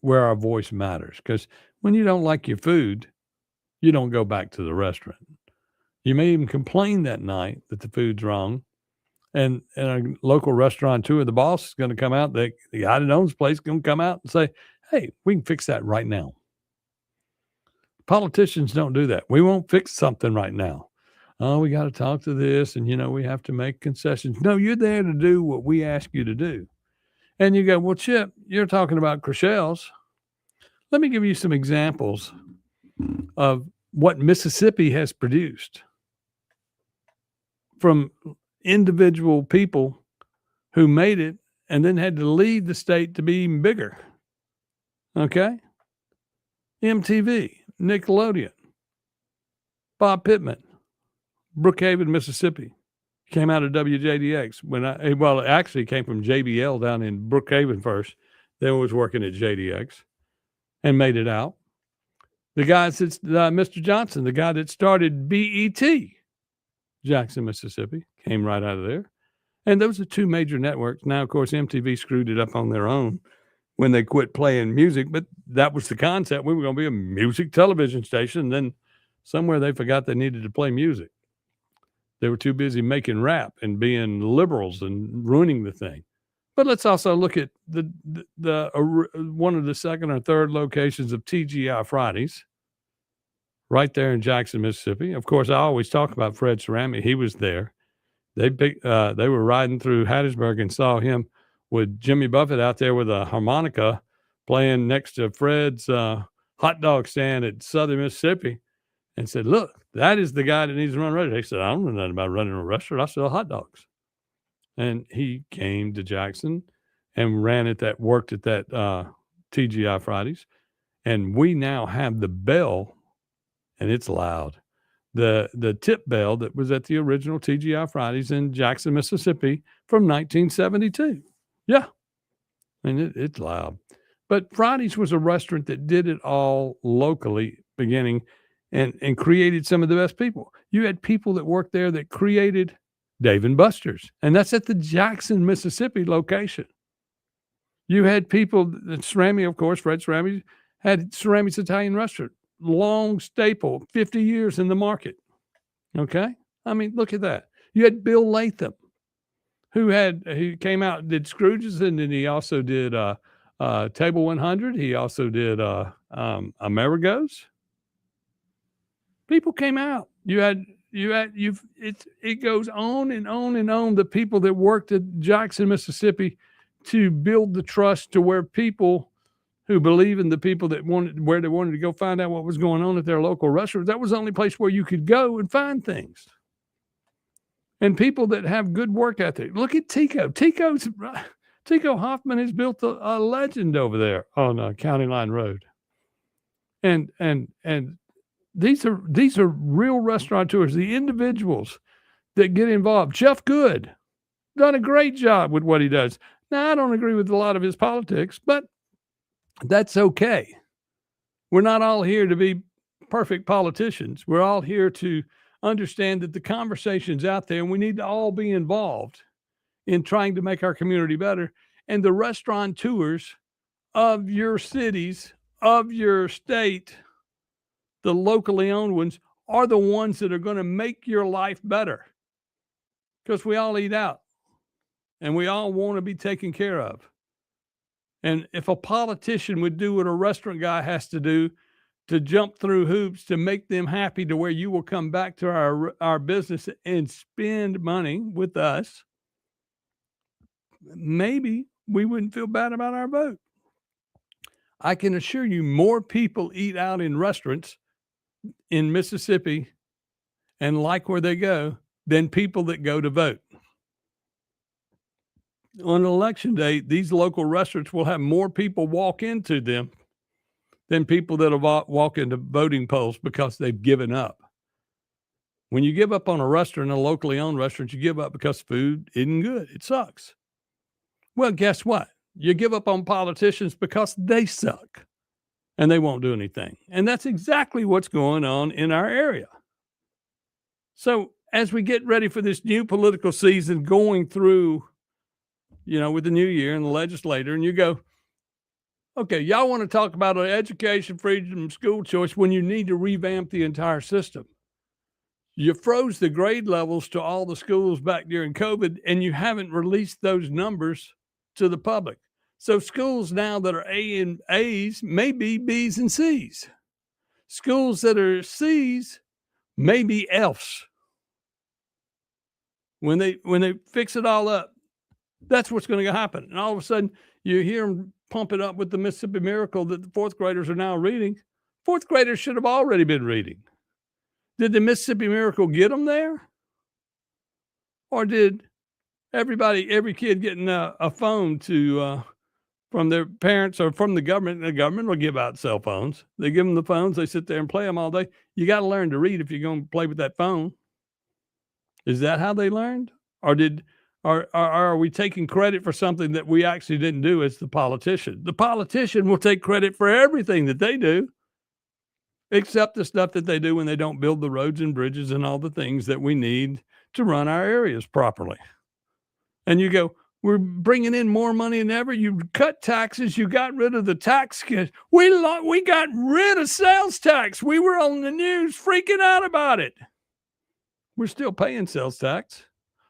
where our voice matters. Because when you don't like your food, you don't go back to the restaurant. You may even complain that night that the food's wrong, And a local restaurateur, the boss is going to come out. The guy that owns the place is going to come out and say, hey, we can fix that right now. Politicians don't do that. We won't fix something right now. Oh, we got to talk to this, and, we have to make concessions. No, you're there to do what we ask you to do. And you go, well, Chip, you're talking about Chrishell's. Let me give you some examples of what Mississippi has produced from individual people who made it and then had to leave the state to be even bigger. Okay? MTV, Nickelodeon, Bob Pittman, Brookhaven, Mississippi. Came out of WJDX it actually came from JBL down in Brookhaven first, then was working at JDX and made it out. The guy that's Mr. Johnson, the guy that started BET, Jackson, Mississippi, came right out of there. And those are two major networks. Now, of course, MTV screwed it up on their own when they quit playing music, but that was the concept. We were going to be a music television station. Then somewhere they forgot they needed to play music. They were too busy making rap and being liberals and ruining the thing. But let's also look at the one of the second or third locations of TGI Fridays, right there in Jackson, Mississippi. Of course, I always talk about Fred Cerami. He was there. They were riding through Hattiesburg and saw him with Jimmy Buffett out there with a harmonica playing next to Fred's hot dog stand at Southern Mississippi, and said, look, that is the guy that needs to run a restaurant. He said, I don't know nothing about running a restaurant. I sell hot dogs. And he came to Jackson and worked at that TGI Fridays. And we now have the bell, and it's loud. The tip bell that was at the original TGI Fridays in Jackson, Mississippi from 1972. Yeah. And it's loud. But Fridays was a restaurant that did it all locally beginning and created some of the best people. You had people that worked there that created Dave and Buster's, and that's at the Jackson, Mississippi location. You had people that Cerami, of course, Fred Cerami had Cerami's Italian restaurant, long staple, 50 years in the market. Okay. I mean, look at that. You had Bill Latham, who came out and did Scrooge's, and then he also did Table 100. He also did Amerigo's. People came out. It goes on and on and on. The people that worked at Jackson, Mississippi, to build the trust to where people who believe in the people that where they wanted to go find out what was going on at their local restaurant. That was the only place where you could go and find things. And people that have good work ethic. Look at Tico. Tico Hoffman has built a legend over there on County Line Road. And these are real restaurateurs, the individuals that get involved. Jeff Good done a great job with what he does. Now, I don't agree with a lot of his politics, but that's okay. We're not all here to be perfect politicians. We're all here to understand that the conversation's out there, and we need to all be involved in trying to make our community better. And the restaurateurs of your cities, of your state, the locally owned ones, are the ones that are going to make your life better, because we all eat out and we all want to be taken care of. And if a politician would do what a restaurant guy has to do to jump through hoops to make them happy to where you will come back to our business and spend money with us, maybe we wouldn't feel bad about our vote. I can assure you more people eat out in restaurants in Mississippi and like where they go than people that go to vote. On election day, these local restaurants will have more people walk into them than people that will walk into voting polls because they've given up. When you give up on a restaurant, a locally owned restaurant, you give up because food isn't good. It sucks. Well, guess what? You give up on politicians because they suck and they won't do anything. And that's exactly what's going on in our area. So as we get ready for this new political season going through, with the new year and the legislature, and you go, okay, y'all want to talk about education, freedom, school choice when you need to revamp the entire system. You froze the grade levels to all the schools back during COVID, and you haven't released those numbers to the public. So schools now that are A and A's may be B's and C's. Schools that are C's may be F's. When they fix it all up, that's what's going to happen. And all of a sudden, you hear them pump it up with the Mississippi Miracle that the fourth graders are now reading. Fourth graders should have already been reading. Did the Mississippi Miracle get them there? Or did every kid getting a phone from their parents or from the government? The government will give out cell phones. They give them the phones. They sit there and play them all day. You got to learn to read if you're going to play with that phone. Is that how they learned? Or are we taking credit for something that we actually didn't do as the politician? The politician will take credit for everything that they do, except the stuff that they do when they don't build the roads and bridges and all the things that we need to run our areas properly. And you go, we're bringing in more money than ever. You cut taxes. You got rid of the tax. We got rid of sales tax. We were on the news freaking out about it. We're still paying sales tax.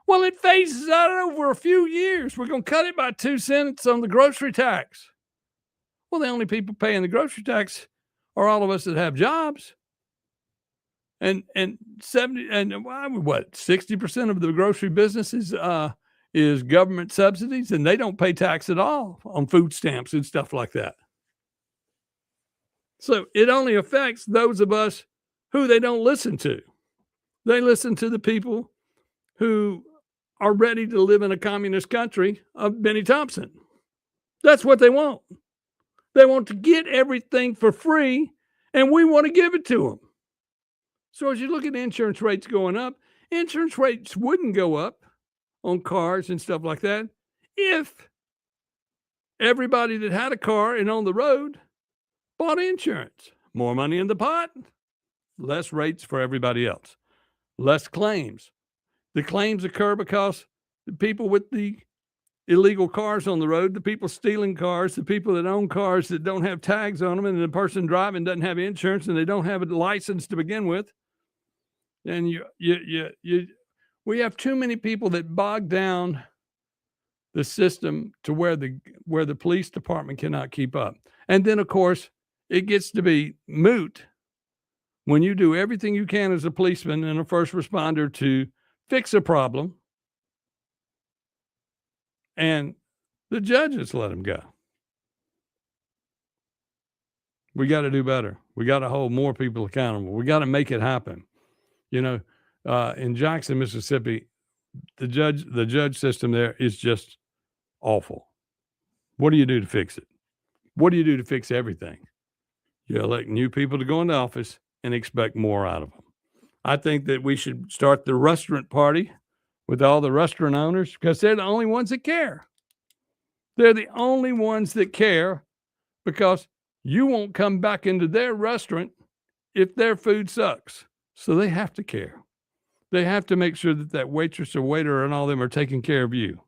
Well, it phases out over a few years. We're going to cut it by 2 cents on the grocery tax. Well, the only people paying the grocery tax are all of us that have jobs. And 60% of the grocery business is government subsidies, and they don't pay tax at all on food stamps and stuff like that. So it only affects those of us who they don't listen to. They listen to the people who are ready to live in a communist country of Benny Thompson. That's what they want. They want to get everything for free, and we want to give it to them. So as you look at insurance rates going up, insurance rates wouldn't go up on cars and stuff like that if everybody that had a car and on the road bought insurance. More money in the pot, less rates for everybody else, less claims. The claims occur because the people with the illegal cars on the road, the people stealing cars, the people that own cars that don't have tags on them, and the person driving doesn't have insurance and they don't have a license to begin with. And we have too many people that bog down the system to where the police department cannot keep up. And then, of course, it gets to be moot when you do everything you can as a policeman and a first responder to fix a problem, and the judges let them go. We got to do better. We got to hold more people accountable. We got to make it happen. You know, in Jackson, Mississippi, the judge system there is just awful. What do you do to fix it? What do you do to fix everything? You elect new people to go into office and expect more out of them. I think that we should start the restaurant party with all the restaurant owners because they're the only ones that care. They're the only ones that care because you won't come back into their restaurant if their food sucks. So they have to care. They have to make sure that waitress or waiter and all them are taking care of you.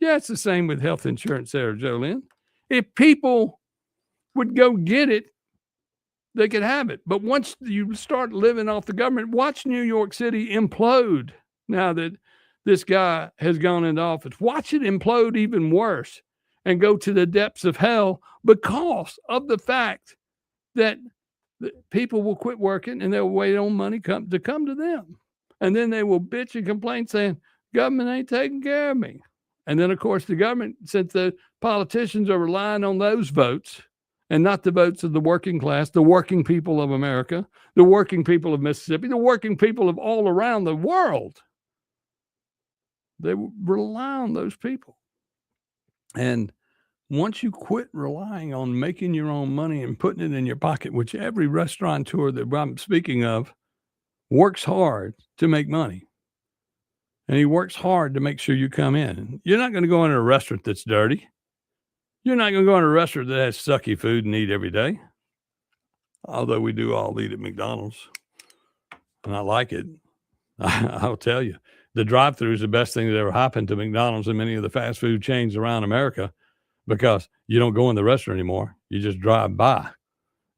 Yeah, it's the same with health insurance there, Jolynn. If people would go get it, they could have it. But once you start living off the government, watch New York City implode now that this guy has gone into office. Watch it implode even worse and go to the depths of hell because of the fact that people will quit working and they'll wait on money to come to them. And then they will bitch and complain saying, government ain't taking care of me. And then, of course, the government, since the politicians are relying on those votes, and not the votes of the working class, the working people of America, the working people of Mississippi, the working people of all around the world. They rely on those people. And once you quit relying on making your own money and putting it in your pocket, which every restaurateur that I'm speaking of works hard to make money. And he works hard to make sure you come in. You're not going to go into a restaurant that's dirty. You're not going to go in a restaurant that has sucky food and eat every day. Although we do all eat at McDonald's. And I like it. I'll tell you. The drive-thru is the best thing that ever happened to McDonald's and many of the fast food chains around America because you don't go in the restaurant anymore. You just drive by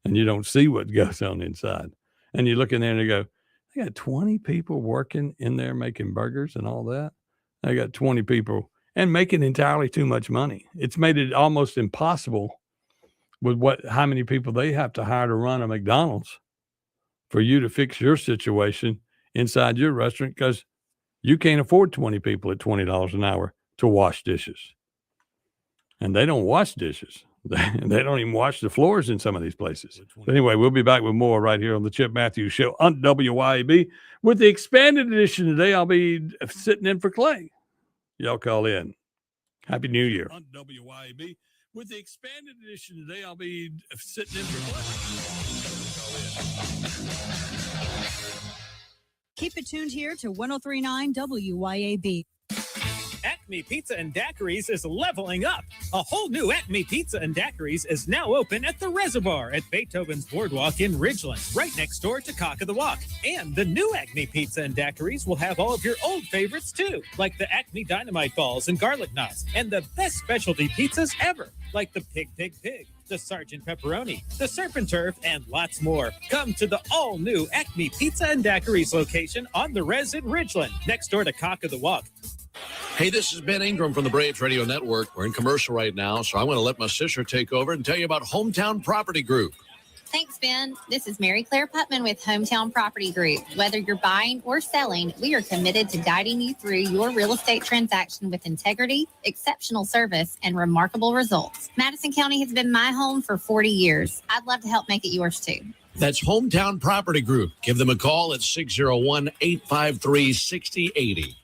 and you don't see what goes on inside. And you look in there and you go, They got 20 people working in there making burgers and all that. They got 20 people and making entirely too much money. It's made it almost impossible with how many people they have to hire to run a McDonald's for you to fix your situation inside your restaurant, because you can't afford 20 people at $20 an hour to wash dishes. And they don't wash dishes. They don't even wash the floors in some of these places. But anyway, we'll be back with more right here on the Chip Matthews Show on WYAB. With the expanded edition today, I'll be sitting in for Clay. Y'all call in. Happy New Year. On WYAB. With the expanded edition today, I'll be sitting in for Clay. Keep it tuned here to 103.9 WYAB. Acme Pizza and Daiquiris is leveling up. A whole new Acme Pizza and Daiquiris is now open at the Reservoir at Beethoven's Boardwalk in Ridgeland, right next door to Cock of the Walk. And the new Acme Pizza and Daiquiris will have all of your old favorites too, like the Acme Dynamite Balls and Garlic Knots, and the best specialty pizzas ever, like the Pig, the Sergeant Pepperoni, the Serpent Turf, and lots more. Come to the all-new Acme Pizza and Daiquiris location on the Res in Ridgeland, next door to Cock of the Walk. Hey, this is Ben Ingram from the Braves Radio Network. We're in commercial right now, so I want to let my sister take over and tell you about Hometown Property Group. Thanks, Ben. This is Mary Claire Putman with Hometown Property Group. Whether you're buying or selling, we are committed to guiding you through your real estate transaction with integrity, exceptional service, and remarkable results. Madison County has been my home for 40 years. I'd love to help make it yours, too. That's Hometown Property Group. Give them a call at 601-853-6080.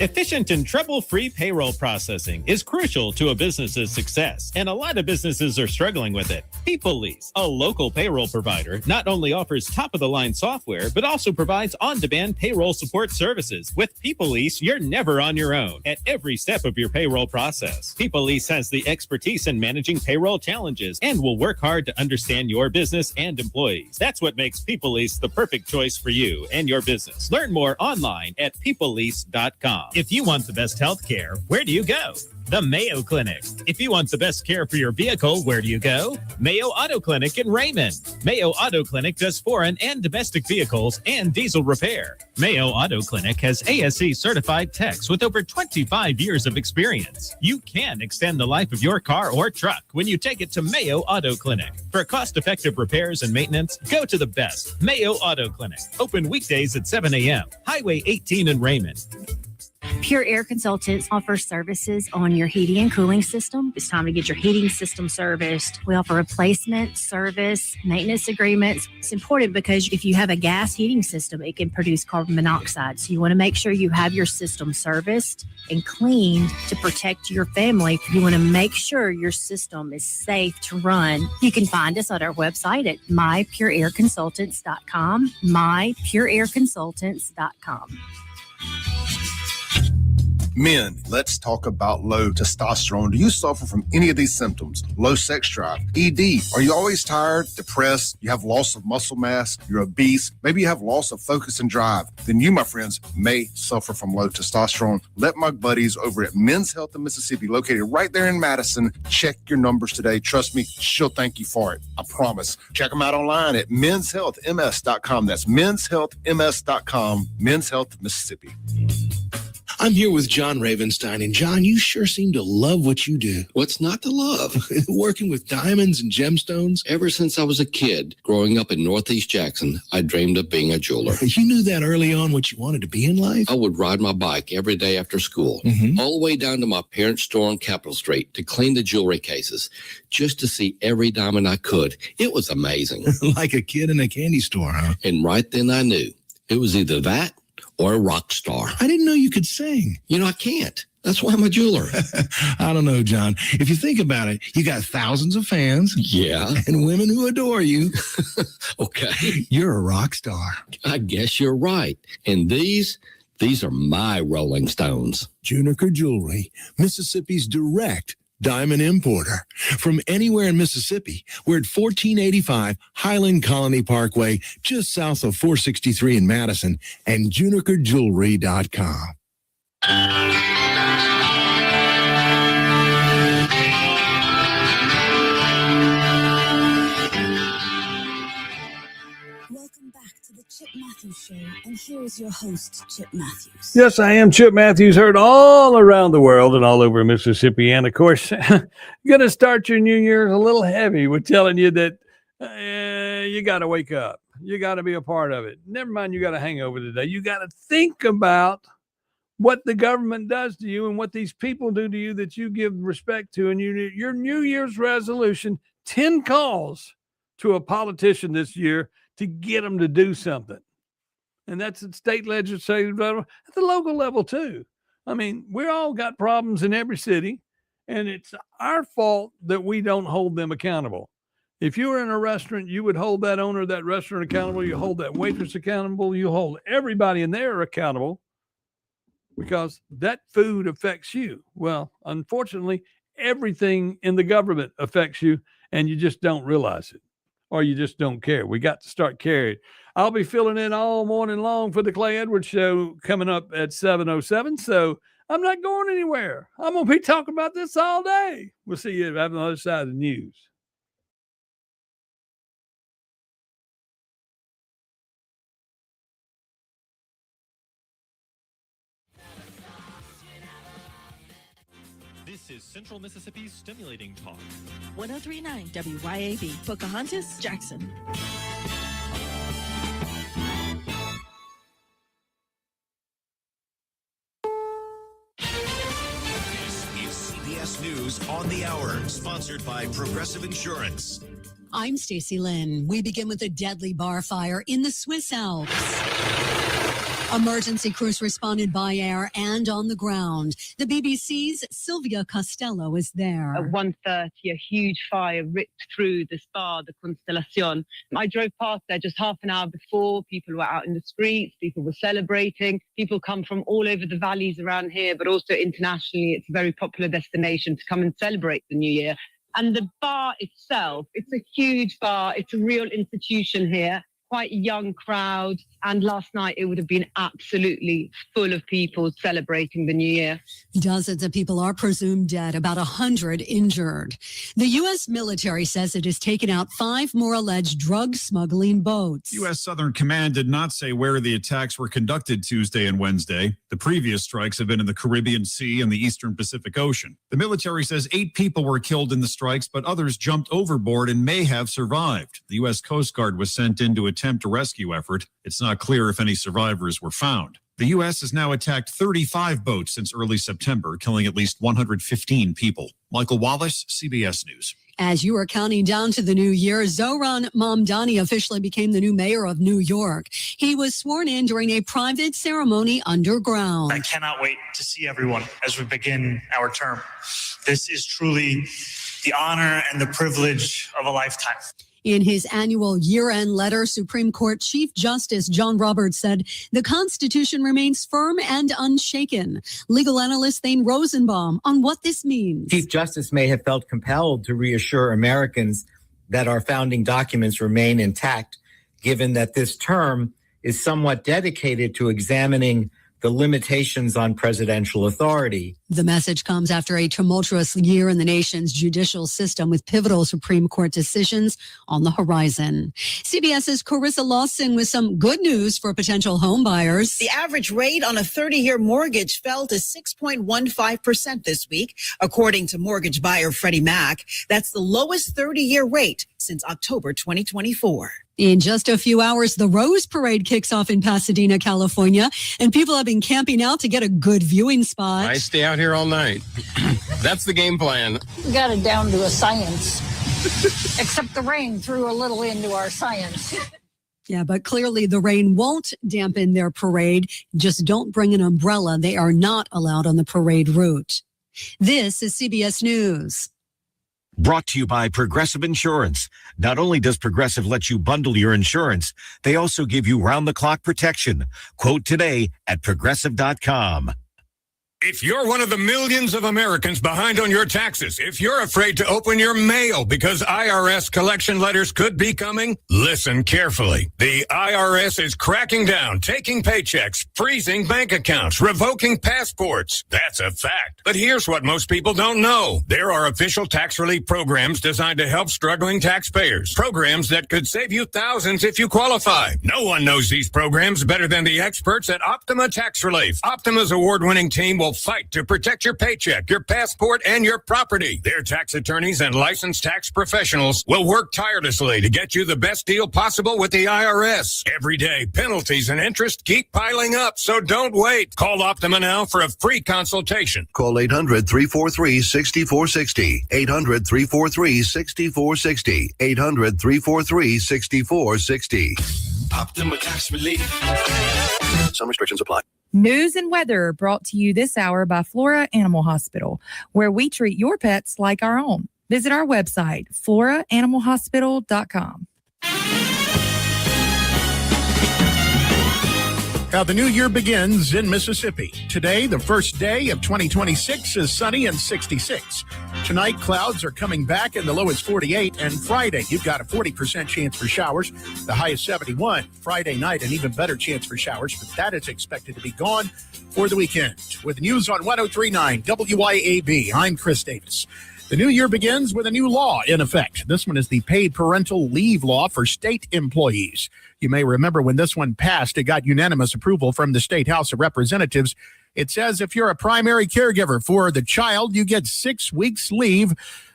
Efficient and trouble-free payroll processing is crucial to a business's success, and a lot of businesses are struggling with it. PeopleLease, a local payroll provider, not only offers top-of-the-line software, but also provides on-demand payroll support services. With PeopleLease, you're never on your own at every step of your payroll process. PeopleLease has the expertise in managing payroll challenges and will work hard to understand your business and employees. That's what makes PeopleLease the perfect choice for you and your business. Learn more online at peoplelease.com. If you want the best health care, where do you go? The Mayo Clinic. If you want the best care for your vehicle, where do you go? Mayo Auto Clinic in Raymond. Mayo Auto Clinic does foreign and domestic vehicles and diesel repair. Mayo Auto Clinic has ASE certified techs with over 25 years of experience. You can extend the life of your car or truck when you take it to Mayo Auto Clinic. For cost-effective repairs and maintenance, go to the best, Mayo Auto Clinic. Open weekdays at 7 a.m. Highway 18 in Raymond. Pure Air Consultants offers services on your heating and cooling system. It's time to get your heating system serviced. We offer replacement, service, maintenance agreements. It's important because if you have a gas heating system, it can produce carbon monoxide. So you want to make sure you have your system serviced and cleaned to protect your family. You want to make sure your system is safe to run. You can find us at our website at mypureairconsultants.com, mypureairconsultants.com. Men, let's talk about low testosterone. Do you suffer from any of these symptoms? Low sex drive, ED. Are you always tired, depressed? You have loss of muscle mass? You're obese? Maybe you have loss of focus and drive? Then you, my friends, may suffer from low testosterone. Let my buddies over at Men's Health in Mississippi, located right there in Madison, check your numbers today. Trust me, she'll thank you for it. I promise. Check them out online at menshealthms.com. That's menshealthms.com. Men's Health Mississippi. I'm here with John Ravenstein, and John, you sure seem to love what you do. What's not to love? Working with diamonds and gemstones? Ever since I was a kid, growing up in Northeast Jackson, I dreamed of being a jeweler. You knew that early on what you wanted to be in life? I would ride my bike every day after school, all the way down to my parents' store on Capitol Street to clean the jewelry cases, just to see every diamond I could. It was amazing. Like a kid in a candy store, huh? And right then I knew it was either that or a rock star. I didn't know you could sing. You know, I can't. That's why I'm a jeweler. I don't know, John. If you think about it, you got thousands of fans. Yeah. And women who adore you. Okay. You're a rock star. I guess you're right. And these are my Rolling Stones. Juniker Jewelry, Mississippi's direct diamond importer. From anywhere in Mississippi, we're at 1485 Highland Colony Parkway, just south of 463 in Madison, and junikerjewelry.com. Welcome back to the Chip Chip Matthews Show, and here is your host, Chip Matthews. Yes, I am Chip Matthews, heard all around the world and all over Mississippi. And, of course, you're going to start your New Year's a little heavy with telling you that you got to wake up. You got to be a part of it. Never mind you got a hangover today. You got to think about what the government does to you and what these people do to you that you give respect to. And your New Year's resolution, 10 calls to a politician this year to get them to do something. And that's at state legislative level, at the local level too. I mean, we all got problems in every city, and it's our fault that we don't hold them accountable. If you were in a restaurant, you would hold that owner of that restaurant accountable. You hold that waitress accountable. You hold everybody in there accountable because that food affects you. Well, unfortunately, everything in the government affects you, and you just don't realize it, or you just don't care. We got to start caring. I'll be filling in all morning long for the Clay Edwards Show coming up at 7:07. So I'm not going anywhere. I'm going to be talking about this all day. We'll see you on the other side of the news. This is Central Mississippi's Stimulating Talk. 1039 WYAB, Pocahontas, Jackson. This is CBS News on the Hour, sponsored by Progressive Insurance. I'm Stacey Lynn. We begin with a deadly bar fire in the Swiss Alps. Emergency crews responded by air and on the ground. The BBC's Sylvia Costello is there. At 1:30, a huge fire ripped through the spa, the Constellation. I drove past there just half an hour before. People were out in the streets. People were celebrating. People come from all over the valleys around here, but also internationally. It's a very popular destination to come and celebrate the New Year. And the bar itself, it's a huge bar. It's a real institution here. Quite a young crowd, and last night it would have been absolutely full of people celebrating the New Year. Dozens of people are presumed dead, about 100 injured. The U.S. military says it has taken out 5 more alleged drug smuggling boats. U.S. Southern Command did not say where the attacks were conducted Tuesday and Wednesday. The previous strikes have been in the Caribbean Sea and the Eastern Pacific Ocean. The military says 8 people were killed in the strikes, but others jumped overboard and may have survived. The U.S. Coast Guard was sent in to attempt a rescue effort. It's not clear if any survivors were found. The U.S. has now attacked 35 boats since early September, killing at least 115 people. Michael Wallace, CBS News. As you are counting down to the new year, Zohran Mamdani officially became the new mayor of New York. He was sworn in during a private ceremony underground. I cannot wait to see everyone as we begin our term. This is truly the honor and the privilege of a lifetime. In his annual year-end letter, Supreme Court Chief Justice John Roberts said the Constitution remains firm and unshaken. Legal analyst Thane Rosenbaum on what this means. Chief Justice may have felt compelled to reassure Americans that our founding documents remain intact, given that this term is somewhat dedicated to examining the limitations on presidential authority. The message comes after a tumultuous year in the nation's judicial system with pivotal Supreme Court decisions on the horizon. CBS's Carissa Lawson with some good news for potential home buyers. The average rate on a 30-year mortgage fell to 6.15% this week, according to mortgage buyer Freddie Mac. That's the lowest 30-year rate since October 2024. In just a few hours, the Rose Parade kicks off in Pasadena, California, and people have been camping out to get a good viewing spot. I stay out here all night. That's the game plan. We got it down to a science, except the rain threw a little into our science. Yeah, but clearly the rain won't dampen their parade. Just don't bring an umbrella. They are not allowed on the parade route. This is CBS News. Brought to you by Progressive Insurance. Not only does Progressive let you bundle your insurance, they also give you round-the-clock protection. Quote today at Progressive.com. If you're one of the millions of Americans behind on your taxes, if you're afraid to open your mail because IRS collection letters could be coming, listen carefully. The IRS is cracking down, taking paychecks, freezing bank accounts, revoking passports. That's a fact. But here's what most people don't know. There are official tax relief programs designed to help struggling taxpayers. Programs that could save you thousands if you qualify. No one knows these programs better than the experts at Optima Tax Relief. Optima's award-winning team will fight to protect your paycheck, your passport, and your property. Their tax attorneys and licensed tax professionals will work tirelessly to get you the best deal possible with the IRS. Every day, penalties and interest keep piling up, so don't wait. Call Optima now for a free consultation. Call 800-343-6460. 800-343-6460. 800-343-6460. Optima Tax Relief. Some restrictions apply. News and weather brought to you this hour by Flora Animal Hospital, where we treat your pets like our own. Visit our website, floraanimalhospital.com. Now, the new year begins in Mississippi. Today, the first day of 2026, is sunny and 66. Tonight, clouds are coming back and the low is 48. And Friday, you've got a 40% chance for showers. The high is 71. Friday night, an even better chance for showers, but that is expected to be gone for the weekend. With news on 103.9 WYAB, I'm Chris Davis. The new year begins with a new law in effect. This one is the paid parental leave law for state employees. You may remember when this one passed, it got unanimous approval from the State House of Representatives. It says if you're a primary caregiver for the child, you get 6 weeks leave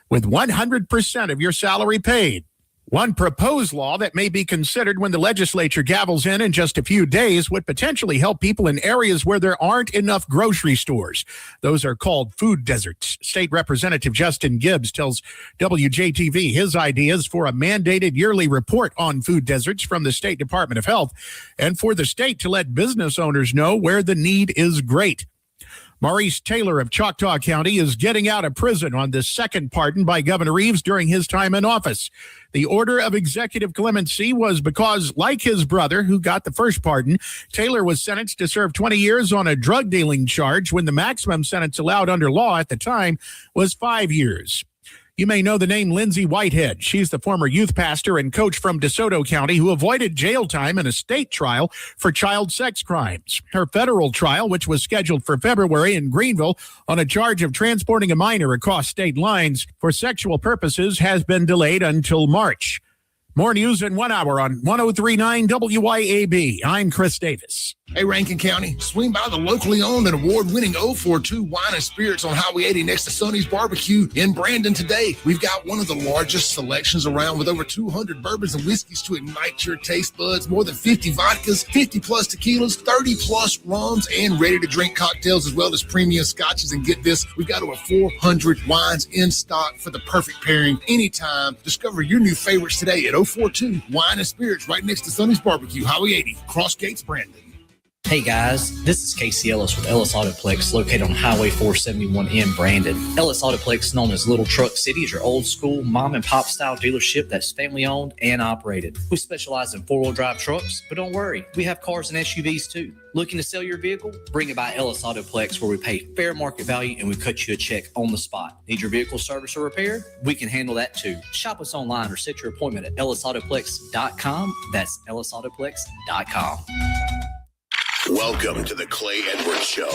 with 100% of your salary paid. One proposed law that may be considered when the legislature gavels in just a few days would potentially help people in areas where there aren't enough grocery stores. Those are called food deserts. State Representative Justin Gibbs tells WJTV his ideas for a mandated yearly report on food deserts from the State Department of Health and for the state to let business owners know where the need is great. Maurice Taylor of Choctaw County is getting out of prison on the second pardon by Governor Reeves during his time in office. The order of executive clemency was because, like his brother, who got the first pardon, Taylor was sentenced to serve 20 years on a drug dealing charge when the maximum sentence allowed under law at the time was 5 years. You may know the name Lindsay Whitehead. She's the former youth pastor and coach from DeSoto County who avoided jail time in a state trial for child sex crimes. Her federal trial, which was scheduled for February in Greenville on a charge of transporting a minor across state lines for sexual purposes, has been delayed until March. More news in 1 hour on 103.9 WYAB. I'm Chris Davis. Hey, Rankin County, swing by the locally owned and award-winning 042 Wine and Spirits on Highway 80 next to Sonny's Barbecue in Brandon today. We've got one of the largest selections around with over 200 bourbons and whiskeys to ignite your taste buds, more than 50 vodkas, 50-plus tequilas, 30-plus rums, and ready-to-drink cocktails, as well as premium scotches. And get this, we've got over 400 wines in stock for the perfect pairing anytime. Discover your new favorites today at 042 Wine and Spirits right next to Sonny's Barbecue, Highway 80, Cross Gates, Brandon. Hey guys, this is Casey Ellis with Ellis Autoplex, located on Highway 471 in Brandon. Ellis Autoplex, known as Little Truck City, is your old school mom and pop style dealership that's family owned and operated. We specialize in 4-wheel drive trucks, but don't worry, we have cars and SUVs too. Looking to sell your vehicle? Bring it by Ellis Autoplex, where we pay fair market value and we cut you a check on the spot. Need your vehicle service or repaired? We can handle that too. Shop us online or set your appointment at ellisautoplex.com. That's ellisautoplex.com. Welcome to the Clay Edwards Show.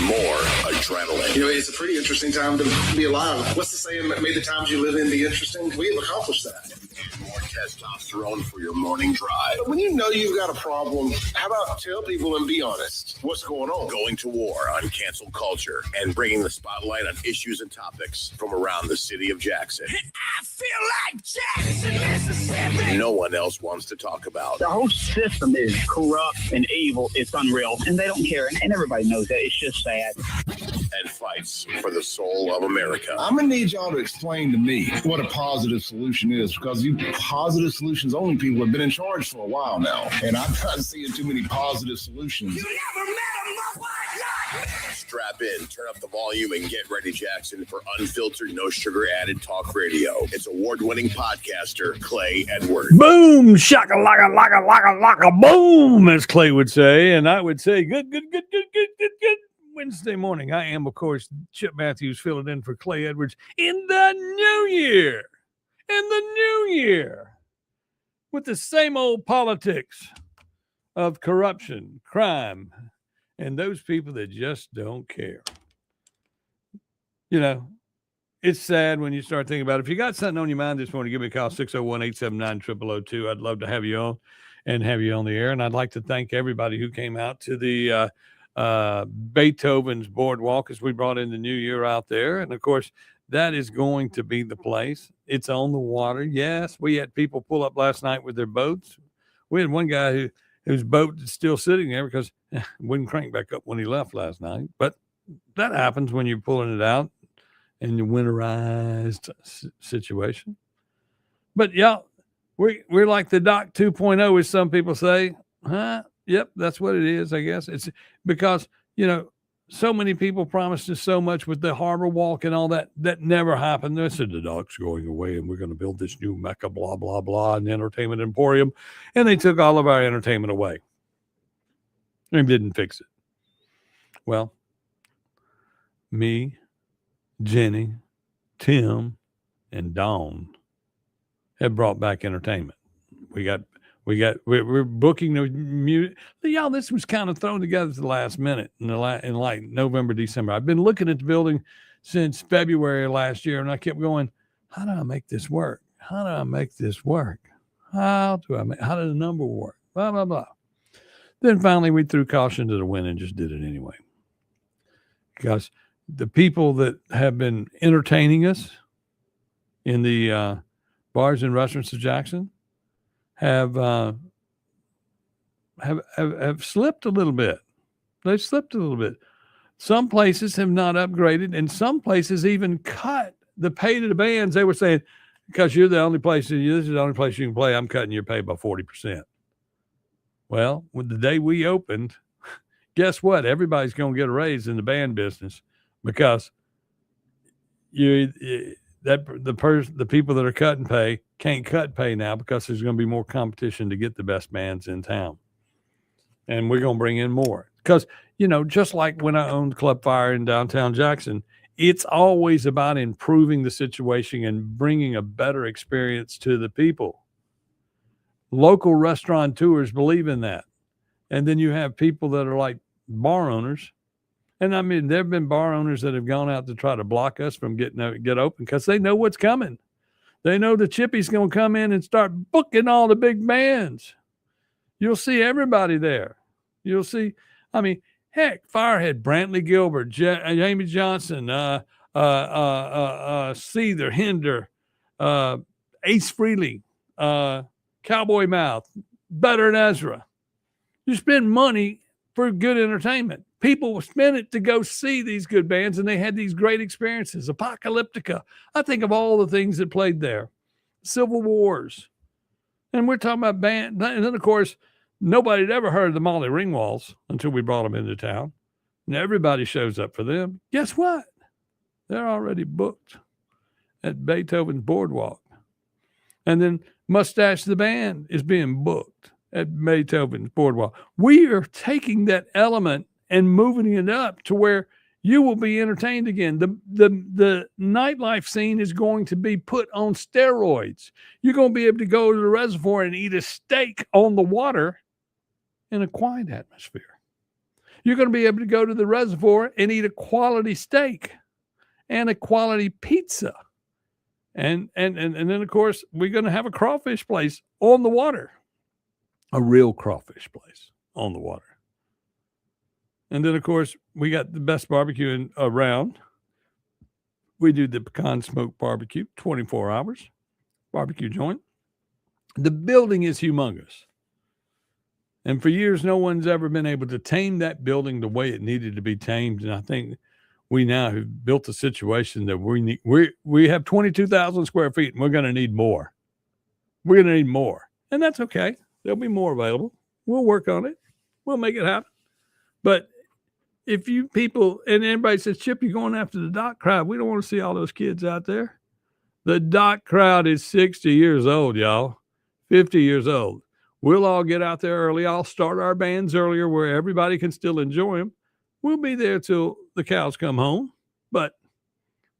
More adrenaline. You know, it's a pretty interesting time to be alive. What's the saying? May the times you live in be interesting. We have accomplished that. And more testosterone for your morning drive. When you know you've got a problem, how about tell people and be honest? What's going on? Going to war on cancel culture and bringing the spotlight on issues and topics from around the city of Jackson. I feel like Jackson, Mississippi. No one else wants to talk about. The whole system is corrupt and evil. It's unreal. And they don't care. And everybody knows that. It's just sad. And fights for the soul of America. I'm going to need y'all to explain to me what a positive solution is, because you positive solutions only people have been in charge for a while now. And I'm not seeing too many positive solutions. You never met a motherfucker! Strap in, turn up the volume, and get ready, Jackson, for unfiltered, no sugar added talk radio. It's award-winning podcaster Clay Edwards. Boom, shaka laka laka laka laka boom, as Clay would say, and I would say good Wednesday morning. I am, of course, Chip Matthews filling in for Clay Edwards in the new year. In the new year. With the same old politics of corruption, crime, and those people that just don't care. You know, it's sad when you start thinking about it. If you got something on your mind this morning, give me a call, 601-879-0002. I'd love to have you on and have you on the air. And I'd like to thank everybody who came out to the Beethoven's Boardwalk as we brought in the new year out there. And, of course, that is going to be the place. It's on the water. Yes, we had people pull up last night with their boats. We had one guy whose boat is still sitting there because it wouldn't crank back up when he left last night. But that happens when you're pulling it out in the winterized situation. But, yeah, we're like the Doc 2.0, as some people say. Yep, that's what it is, I guess. It's because, you know, so many people promised us so much with the harbor walk and all that. That never happened. They said the dock's going away and we're going to build this new Mecca, blah, blah, blah, and entertainment emporium. And they took all of our entertainment away and didn't fix it. Well, me, Jenny, Tim, and Dawn have brought back entertainment. We're booking the music. Y'all, this was kind of thrown together at the last minute in like November, December. I've been looking at the building since February last year, and I kept going, how do I make this work? How do I make this work? How do the number work? Blah, blah, blah. Then finally we threw caution to the wind and just did it anyway. Because the people that have been entertaining us in the bars and restaurants of Jackson have slipped a little bit. They've slipped a little bit. Some places have not upgraded, and some places even cut the pay to the bands. They were saying, because you're the only place, this is the only place you can play, I'm cutting your pay by 40%. Well, with the day we opened, guess what? Everybody's going to get a raise in the band business because the people that are cutting pay can't cut pay now because there's going to be more competition to get the best bands in town. And we're going to bring in more. Because, you know, just like when I owned Club Fire in downtown Jackson, it's always about improving the situation and bringing a better experience to the people. Local restaurateurs believe in that. And then you have people that are like bar owners. And I mean, there have been bar owners that have gone out to try to block us from get open because they know what's coming. They know the Chippy's going to come in and start booking all the big bands. You'll see everybody there. You'll see, I mean, heck, Firehead, Brantley Gilbert, Jamie Johnson, Seether, Hinder, Ace Frehley, Cowboy Mouth, Butter and Ezra. You spend money for good entertainment. People will spend it to go see these good bands, and they had these great experiences. Apocalyptica. I think of all the things that played there. Civil Wars. And we're talking about band. And then, of course, nobody had ever heard of the Molly Ringwalds until we brought them into town. And everybody shows up for them. Guess what? They're already booked at Beethoven's Boardwalk. And then Mustache the Band is being booked at Beethoven's Boardwalk. We are taking that element and moving it up to where you will be entertained again. The nightlife scene is going to be put on steroids. You're going to be able to go to the reservoir and eat a steak on the water in a quiet atmosphere. You're going to be able to go to the reservoir and eat a quality steak and a quality pizza. And then, of course, we're going to have a crawfish place on the water. A real crawfish place on the water. And then, of course, we got the best barbecue around. We do the pecan smoked barbecue, 24 hours, barbecue joint. The building is humongous. And for years, no one's ever been able to tame that building the way it needed to be tamed. And I think we now have built a situation that we have 22,000 square feet, and we're going to need more. We're going to need more. And that's okay. There'll be more available. We'll work on it. We'll make it happen. But if you people, and everybody says, Chip, you're going after the dock crowd. We don't want to see all those kids out there. The dock crowd is 60 years old, y'all. 50 years old. We'll all get out there early. I'll start our bands earlier where everybody can still enjoy them. we'll be there till the cows come home, but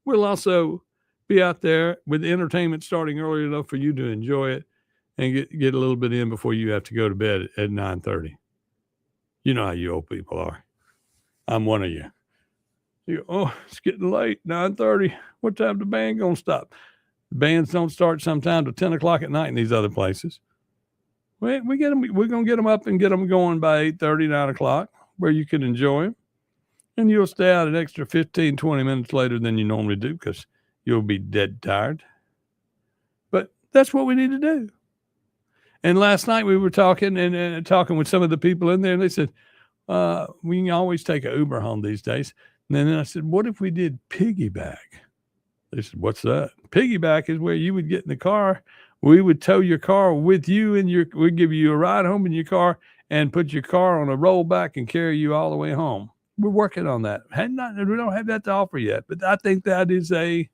we'll also be out there with the entertainment starting early enough for you to enjoy it and get a little bit in before you have to go to bed at 9:30. You know how you old people are. I'm one of you. You go, oh, it's getting late, 9:30. What time the band going to stop? The bands don't start sometime till 10 o'clock at night in these other places. We get them, we're going to get them up and get them going by 8:30, 9 o'clock where you can enjoy them. And you'll stay out an extra 15, 20 minutes later than you normally do because you'll be dead tired. But that's what we need to do. And last night we were talking and talking with some of the people in there, and they said, we can always take an Uber home these days. And then I said, what if we did piggyback? They said, what's that? Piggyback is where you would get in the car. We would tow your car with you, and we'd give you a ride home in your car and put your car on a rollback and carry you all the way home. We're working on that. We don't have that to offer yet, but I think that is a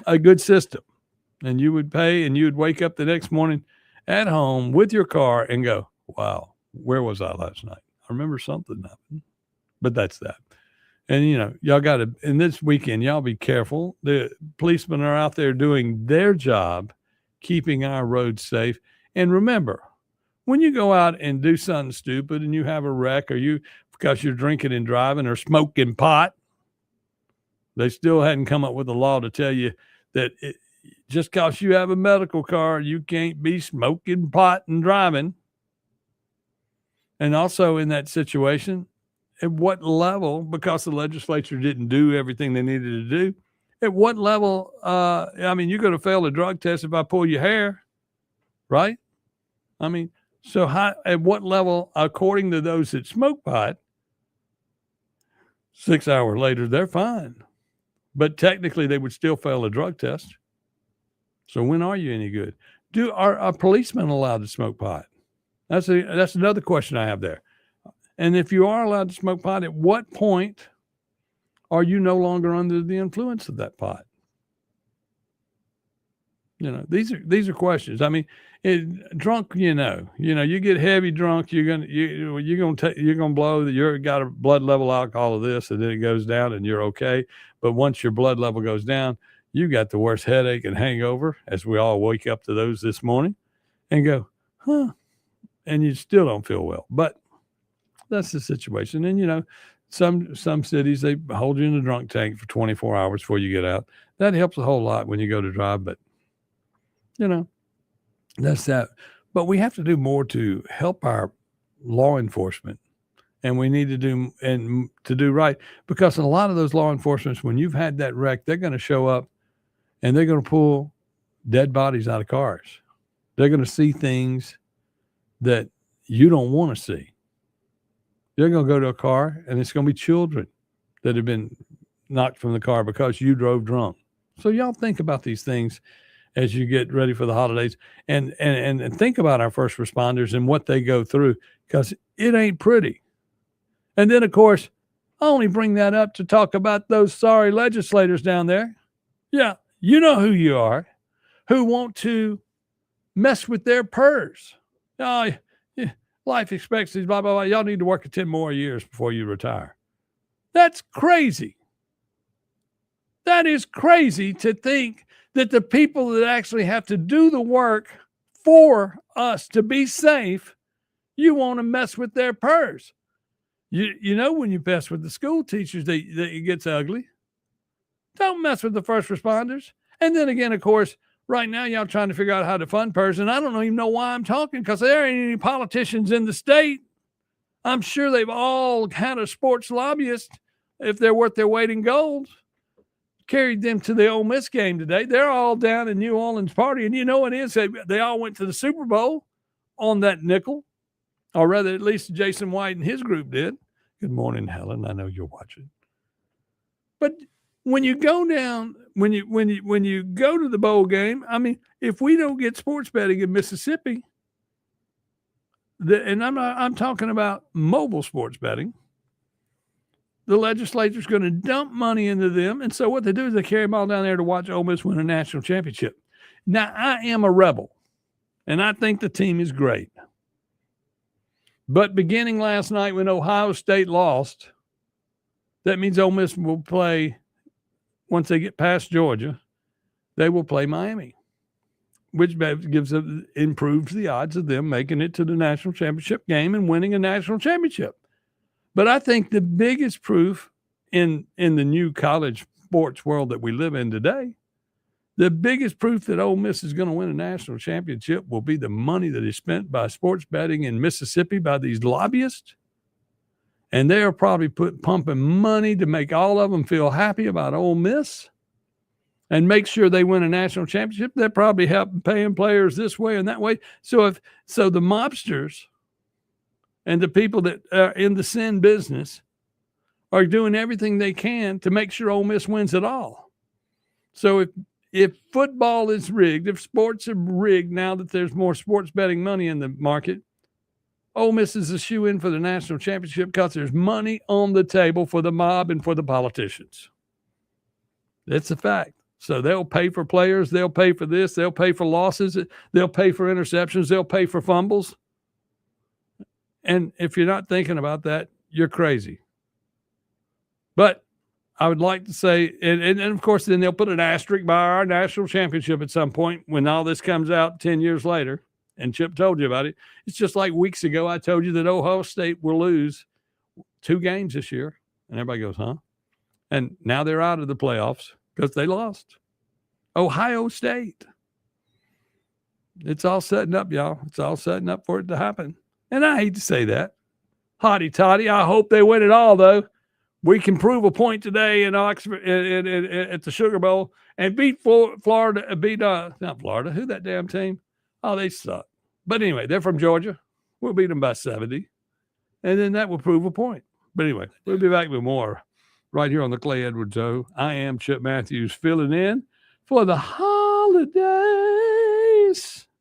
good system. And you would pay, and you would wake up the next morning at home with your car and go, wow, where was I last night? I remember something happened. But that's that. And, y'all got to, in this weekend, y'all be careful. The policemen are out there doing their job, keeping our roads safe. And remember, when you go out and do something stupid and you have a wreck or because you're drinking and driving or smoking pot, they still hadn't come up with a law to tell you that just because you have a medical card, you can't be smoking pot and driving. And also in that situation, at what level, because the legislature didn't do everything they needed to do, at what level, you're going to fail a drug test if I pull your hair, right? So at what level, according to those that smoke pot, 6 hours later, they're fine. But technically, they would still fail a drug test. So when are you any good? Are policemen allowed to smoke pot? That's another question I have there. And if you are allowed to smoke pot, at what point are you no longer under the influence of that pot? These are questions. Drunk, you get heavy drunk, you're gonna blow that you've got a blood level alcohol of this, and then it goes down and you're okay. But once your blood level goes down, you got the worst headache and hangover, as we all wake up to those this morning and go, and you still don't feel well. But that's the situation. And, some cities, they hold you in the drunk tank for 24 hours before you get out. That helps a whole lot when you go to drive. But, that's that. But we have to do more to help our law enforcement. And we need to do right. Because a lot of those law enforcement, when you've had that wreck, they're going to show up and they're going to pull dead bodies out of cars. They're going to see things that you don't want to see. You're going to go to a car and it's going to be children that have been knocked from the car because you drove drunk. So y'all think about these things as you get ready for the holidays and think about our first responders and what they go through, because it ain't pretty. And then, of course, I only bring that up to talk about those sorry legislators down there. Yeah, you know who you are, who want to mess with their purse. Oh, yeah. Life expectancy, blah, blah, blah. Y'all need to work 10 more years before you retire. That's crazy. That is crazy to think that the people that actually have to do the work for us to be safe, you want to mess with their purse. When you mess with the school teachers, that it gets ugly. Don't mess with the first responders. And then again, of course, right now, y'all trying to figure out how to fund PERS, and I don't even know why I'm talking, because there ain't any politicians in the state. I'm sure they've all had a sports lobbyist, if they're worth their weight in gold, carried them to the Ole Miss game today. They're all down in New Orleans partying. You know what it is? They all went to the Super Bowl on that nickel, or rather, at least Jason White and his group did. Good morning, Helen. I know you're watching. But when you go down, when you go to the bowl game, if we don't get sports betting in Mississippi, and I'm talking about mobile sports betting, the legislature's going to dump money into them, and so what they do is they carry them all down there to watch Ole Miss win a national championship. Now, I am a rebel, and I think the team is great. But beginning last night when Ohio State lost, That means Ole Miss will play, once they get past Georgia, they will play Miami, which improves the odds of them making it to the national championship game and winning a national championship. But I think the biggest proof in the new college sports world that we live in today, the biggest proof that Ole Miss is going to win a national championship will be the money that is spent by sports betting in Mississippi by these lobbyists. And they are probably pumping money to make all of them feel happy about Ole Miss and make sure they win a national championship. They're probably helping paying players this way and that way. So the mobsters and the people that are in the sin business are doing everything they can to make sure Ole Miss wins it all. So if football is rigged, if sports are rigged now that there's more sports betting money in the market, Ole Miss is a shoe-in for the national championship because there's money on the table for the mob and for the politicians. That's a fact. So they'll pay for players. They'll pay for this. They'll pay for losses. They'll pay for interceptions. They'll pay for fumbles. And if you're not thinking about that, you're crazy. But I would like to say, and of course, then they'll put an asterisk by our national championship at some point when all this comes out 10 years later. And Chip told you about it. It's just like weeks ago, I told you that Ohio State will lose 2 games this year. And everybody goes, huh? And now they're out of the playoffs because they lost. Ohio State. It's all setting up, y'all. It's all setting up for it to happen. And I hate to say that. Hotty toddy. I hope they win it all, though. We can prove a point today in Oxford at the Sugar Bowl and beat Florida. Not Florida. Who that damn team? Oh, they suck. But anyway, they're from Georgia. We'll beat them by 70. And then that will prove a point. But anyway, we'll be back with more right here on the Clay Edwards Show. I am Chip Matthews filling in for the holidays.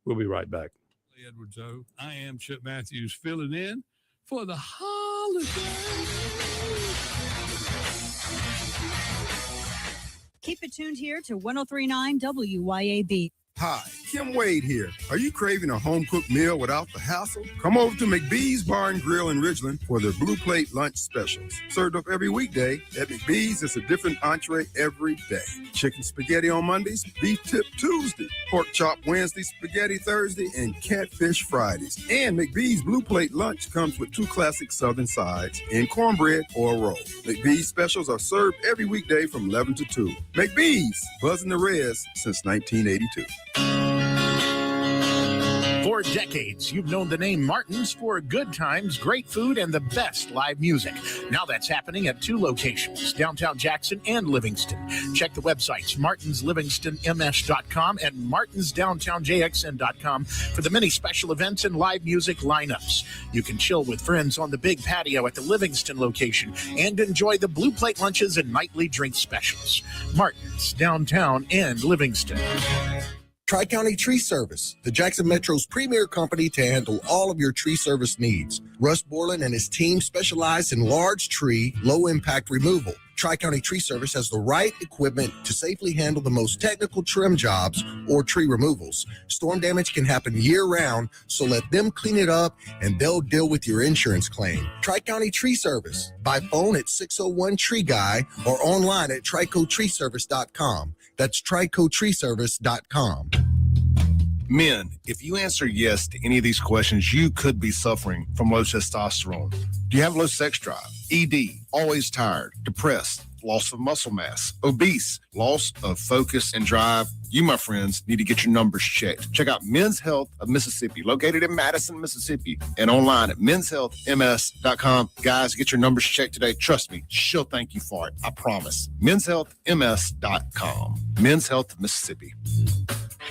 We'll be right back. Clay Edwards Show. I am Chip Matthews filling in for the holidays. Keep it tuned here to 103.9 WYAB. Hi, Kim Wade here. Are you craving a home-cooked meal without the hassle? Come over to McBee's Bar and Grill in Ridgeland for their Blue Plate lunch specials. Served up every weekday, at McBee's it's a different entree every day. Chicken spaghetti on Mondays, beef tip Tuesday, pork chop Wednesday, spaghetti Thursday, and catfish Fridays. And McBee's Blue Plate lunch comes with 2 classic southern sides and cornbread or a roll. McBee's specials are served every weekday from 11 to 2. McBee's, buzzing the res since 1982. For decades, you've known the name Martin's for good times, great food, and the best live music. Now that's happening at 2 locations, downtown Jackson and Livingston. Check the websites, martinslivingstonms.com and martinsdowntownjxn.com for the many special events and live music lineups. You can chill with friends on the big patio at the Livingston location and enjoy the Blue Plate lunches and nightly drink specials. Martin's, downtown and Livingston. Tri-County Tree Service, the Jackson Metro's premier company to handle all of your tree service needs. Russ Borland and his team specialize in large tree, low-impact removal. Tri-County Tree Service has the right equipment to safely handle the most technical trim jobs or tree removals. Storm damage can happen year-round, so let them clean it up and they'll deal with your insurance claim. Tri-County Tree Service, by phone at 601-TREE-GUY or online at tricotreeservice.com. That's tricotreeservice.com. Men, if you answer yes to any of these questions, you could be suffering from low testosterone. Do you have low sex drive? ED, always tired, depressed, loss of muscle mass, obese, loss of focus and drive? You, my friends, need to get your numbers checked. Check out Men's Health of Mississippi, located in Madison, Mississippi, and online at menshealthms.com. Guys, get your numbers checked today. Trust me, she'll thank you for it. I promise. menshealthms.com. Men's Health of Mississippi.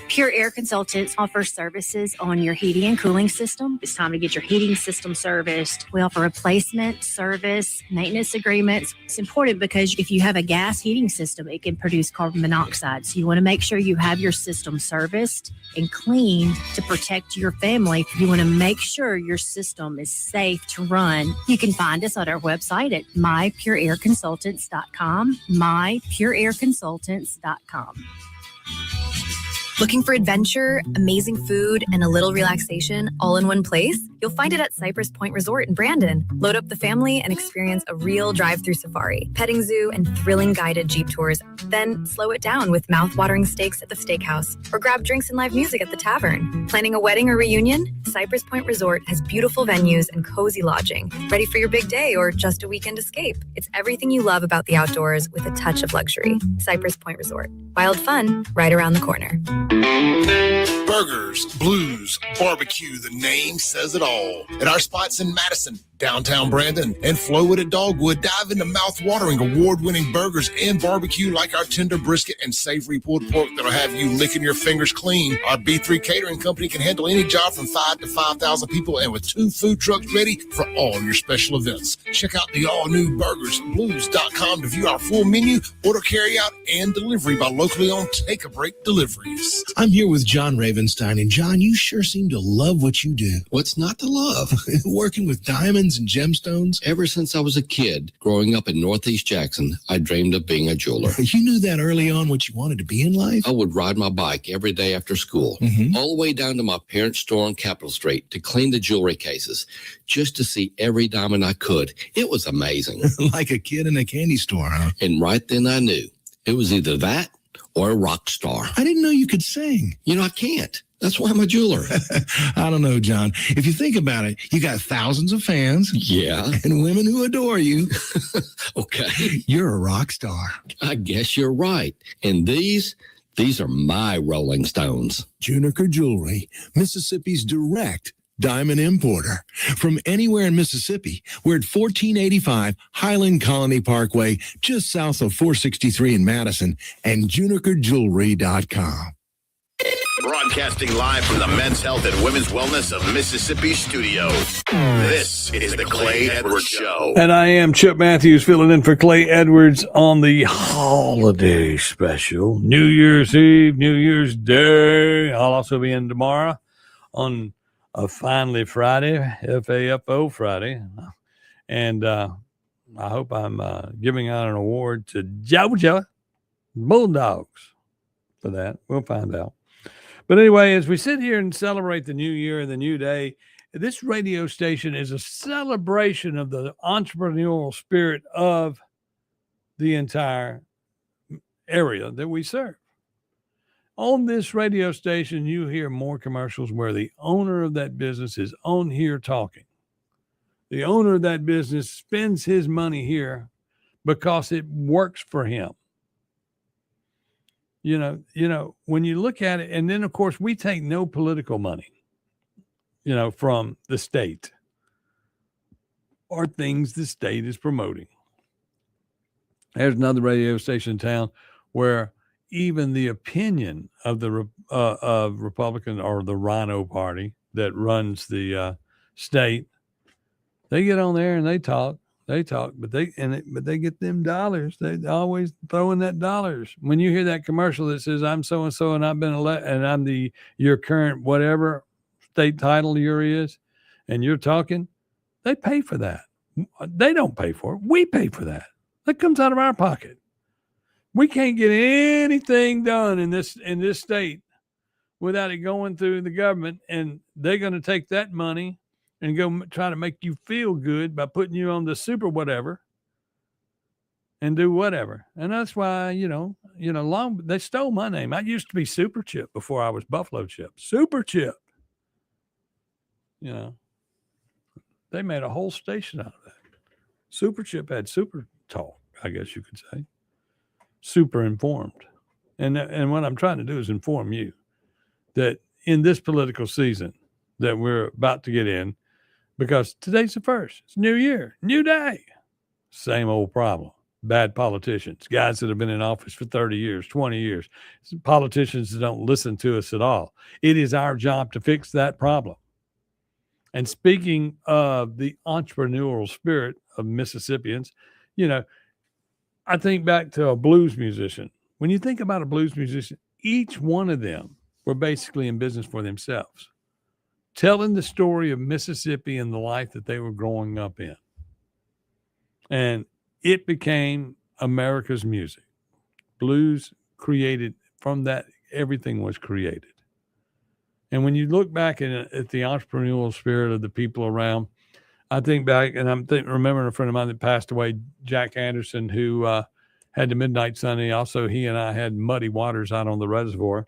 Pure Air Consultants offers services on your heating and cooling system. It's time to get your heating system serviced. We offer replacement, service, maintenance agreements. It's important because if you have a gas heating system, it can produce carbon monoxide. So you want to make sure you have your system serviced and cleaned to protect your family. You want to make sure your system is safe to run. You can find us at our website at mypureairconsultants.com, mypureairconsultants.com. Looking for adventure, amazing food, and a little relaxation all in one place? You'll find it at Cypress Point Resort in Brandon. Load up the family and experience a real drive-through safari, petting zoo, and thrilling guided Jeep tours. Then slow it down with mouth-watering steaks at the steakhouse, or grab drinks and live music at the tavern. Planning a wedding or reunion? Cypress Point Resort has beautiful venues and cozy lodging. Ready for your big day or just a weekend escape? It's everything you love about the outdoors with a touch of luxury. Cypress Point Resort. Wild fun right around the corner. Burgers, blues, barbecue, the name says it all. At our spots in Madison, downtown Brandon, and Flowood at Dogwood, dive into mouth-watering, award-winning burgers and barbecue like our tender brisket and savory pulled pork that'll have you licking your fingers clean. Our B3 Catering Company can handle any job from 5 to 5,000 people, and with 2 food trucks ready for all your special events. Check out the all-new burgersblues.com to view our full menu, order carryout, and delivery by locally owned Take a Break Deliveries. I'm here with John Ravenstein, and John, you sure seem to love what you do. What's not to love? Working with diamonds and gemstones? Ever since I was a kid, growing up in Northeast Jackson, I dreamed of being a jeweler. You knew that early on what you wanted to be in life? I would ride my bike every day after school, all the way down to my parents' store on Capitol Street to clean the jewelry cases, just to see every diamond I could. It was amazing. Like a kid in a candy store, huh? And right then I knew it was either that or a rock star. I didn't know you could sing. You know, I can't. That's why I'm a jeweler. I don't know, John. If you think about it, you got thousands of fans. Yeah. And women who adore you. Okay. You're a rock star. I guess you're right. And these are my Rolling Stones. Juniker Jewelry, Mississippi's direct diamond importer. From anywhere in Mississippi, we're at 1485 Highland Colony Parkway, just south of 463 in Madison, and junikerjewelry.com. Broadcasting live from the Men's Health and Women's Wellness of Mississippi studios. This is the Clay Edwards Show. And I am Chip Matthews filling in for Clay Edwards on the holiday special. New Year's Eve, New Year's Day. I'll also be in tomorrow on a Finally Friday, FAFO Friday. And I hope I'm giving out an award to Georgia Bulldogs for that. We'll find out. But anyway, as we sit here and celebrate the new year and the new day, this radio station is a celebration of the entrepreneurial spirit of the entire area that we serve. On this radio station, you hear more commercials where the owner of that business is on here talking. The owner of that business spends his money here because it works for him. You know, when you look at it, and then of course we take no political money, from the state or things the state is promoting. There's another radio station in town where even the opinion of the of Republican or the Rhino Party that runs the state, they get on there and they talk, but they get them dollars. They always throw in that dollars. When you hear that commercial that says I'm so and so and I've been elected and I'm your current whatever state title your is, and you're talking, they pay for that. They don't pay for it. We pay for that. That comes out of our pocket. We can't get anything done in this state without it going through the government, and they're going to take that money and go try to make you feel good by putting you on the super whatever and do whatever. And that's why, they stole my name. I used to be Super Chip before I was Buffalo Chip. Super Chip. They made a whole station out of that. Super Chip had super talk, I guess you could say. Super informed. And what I'm trying to do is inform you that in this political season that we're about to get in, because today's the first. It's New Year, new day. Same old problem. Bad politicians, guys that have been in office for 30 years, 20 years, politicians that don't listen to us at all. It is our job to fix that problem. And speaking of the entrepreneurial spirit of Mississippians, I think back to a blues musician. When you think about a blues musician, each one of them were basically in business for themselves, telling the story of Mississippi and the life that they were growing up in. And it became America's music. Blues created from that everything was created. And when you look back at the entrepreneurial spirit of the people around, I think back, and I'm remembering a friend of mine that passed away, Jack Anderson, who had the Midnight Sunny. Also, he and I had Muddy Waters out on the reservoir.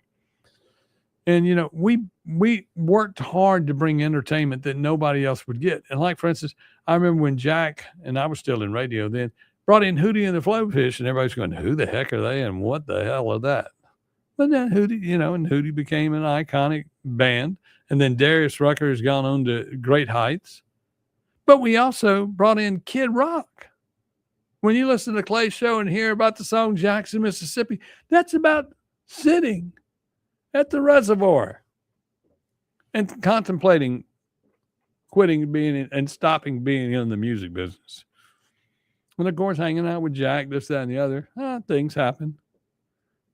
And, you know, we worked hard to bring entertainment that nobody else would get. And like, for instance, I remember when Jack, and I was still in radio then, brought in Hootie and the Blowfish, and everybody's going, who the heck are they and what the hell are that? But then Hootie, you know, and Hootie became an iconic band. And then Darius Rucker has gone on to great heights. But we also brought in Kid Rock. When you listen to Clay's show and hear about the song Jackson, Mississippi, that's about sitting at the reservoir and contemplating quitting being and stopping being in the music business. And of course, hanging out with Jack, this, that, and the other, things happen.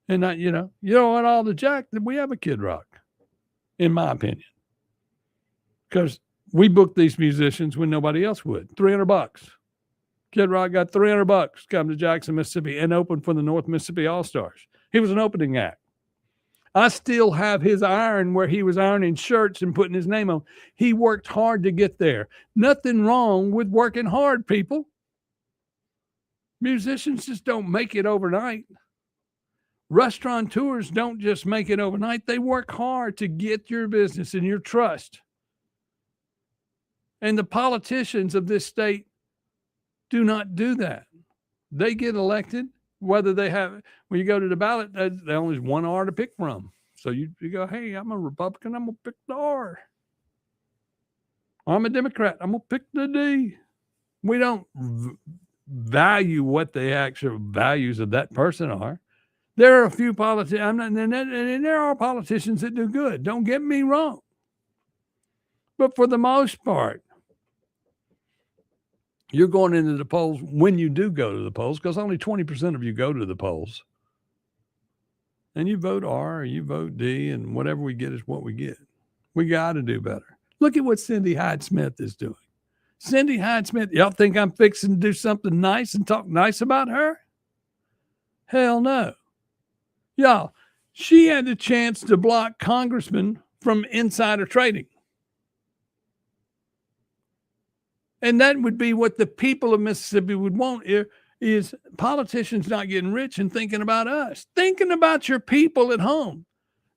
And not, you know what, all the Jack, that we have a Kid Rock, in my opinion. Because we booked these musicians when nobody else would. $300. Kid Rock got $300, come to Jackson, Mississippi, and opened for the North Mississippi All-Stars. He was an opening act. I still have his iron where he was ironing shirts and putting his name on. He worked hard to get there. Nothing wrong with working hard, people. Musicians just don't make it overnight. Restaurateurs don't just make it overnight. They work hard to get your business and your trust. And the politicians of this state do not do that. They get elected. Whether they have, when you go to the ballot, there's only one R to pick from. So you go, hey, I'm a Republican, I'm going to pick the R. I'm a Democrat, I'm going to pick the D. We don't value what the actual values of that person are. There are a few politicians, and there are politicians that do good. Don't get me wrong. But for the most part, you're going into the polls when you do go to the polls, because only 20% of you go to the polls. And you vote R or you vote D, and whatever we get is what we get. We got to do better. Look at what Cindy Hyde-Smith is doing. Cindy Hyde-Smith, y'all think I'm fixing to do something nice and talk nice about her? Hell no. Y'all, she had the chance to block congressmen from insider trading. And that would be what the people of Mississippi would want is politicians not getting rich and thinking about us, thinking about your people at home.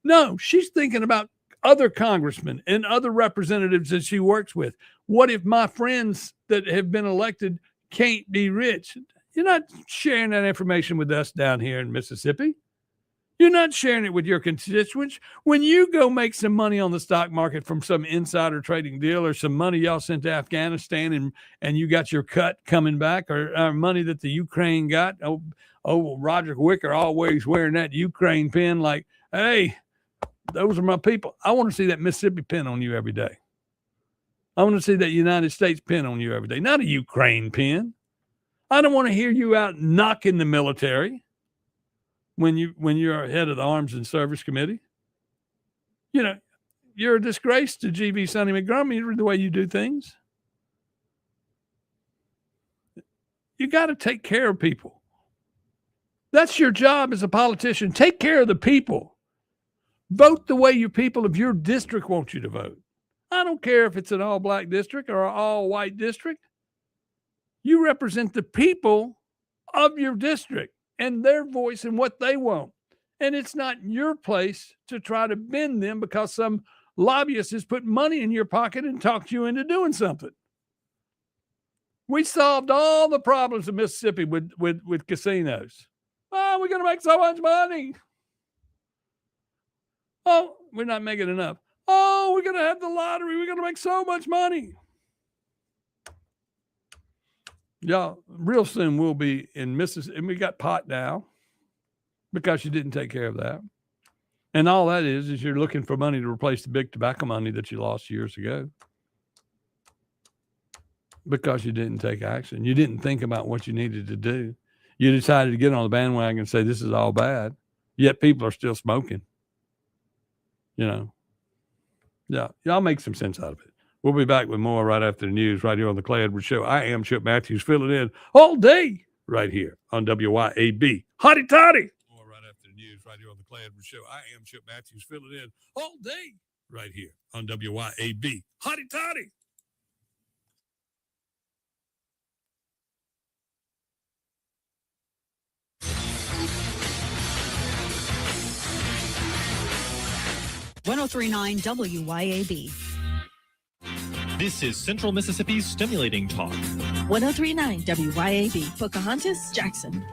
No, she's thinking about other congressmen and other representatives that she works with. What if my friends that have been elected can't be rich? You're not sharing that information with us down here in Mississippi. You're not sharing it with your constituents. When you go make some money on the stock market from some insider trading deal or some money y'all sent to Afghanistan and you got your cut coming back or money that the Ukraine got. Oh, Roger Wicker always wearing that Ukraine pin like, hey, those are my people. I want to see that Mississippi pin on you every day. I want to see that United States pin on you every day, not a Ukraine pin. I don't want to hear you out knocking the military. When you're head of the Arms and Service Committee, you know, you're a disgrace to G.V. Sonny Montgomery the way you do things. You got to take care of people. That's your job as a politician. Take care of the people. Vote the way your people of your district want you to vote. I don't care if it's an all-black district or an all-white district. You represent the people of your district and their voice and what they want. And it's not your place to try to bend them because some lobbyist has put money in your pocket and talked you into doing something. We solved all the problems of Mississippi with casinos. Oh, we're going to make so much money. Oh, we're not making enough. Oh, we're going to have the lottery. We're going to make so much money. Y'all, real soon we'll be in Mississippi, and we got pot now because you didn't take care of that. And all that is you're looking for money to replace the big tobacco money that you lost years ago because you didn't take action. You didn't think about what you needed to do. You decided to get on the bandwagon and say this is all bad, yet people are still smoking. You know, yeah, y'all make some sense out of it. We'll be back with more right after the news right here on the Clay Edwards Show. I am Chip Matthews, filling in all day right here on WYAB. Hotty toddy. More right after the news right right here on the Clay Edwards Show. I am Chip Matthews, filling in all day right here on WYAB. Hotty toddy. .1039 WYAB. This is Central Mississippi's Stimulating Talk. 1039 WYAB. Pocahontas, Jackson.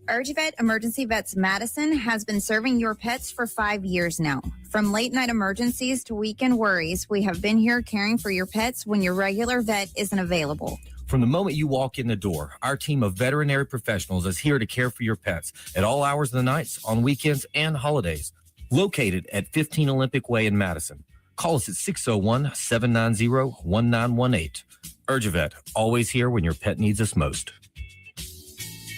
UrgeVet Emergency Vets Madison has been serving your pets for 5 years now. From late night emergencies to weekend worries, we have been here caring for your pets when your regular vet isn't available. From the moment you walk in the door, our team of veterinary professionals is here to care for your pets at all hours of the nights, on weekends, and holidays. Located at 15 Olympic Way in Madison. Call us at 601-790-1918. UrgeVet, always here when your pet needs us most.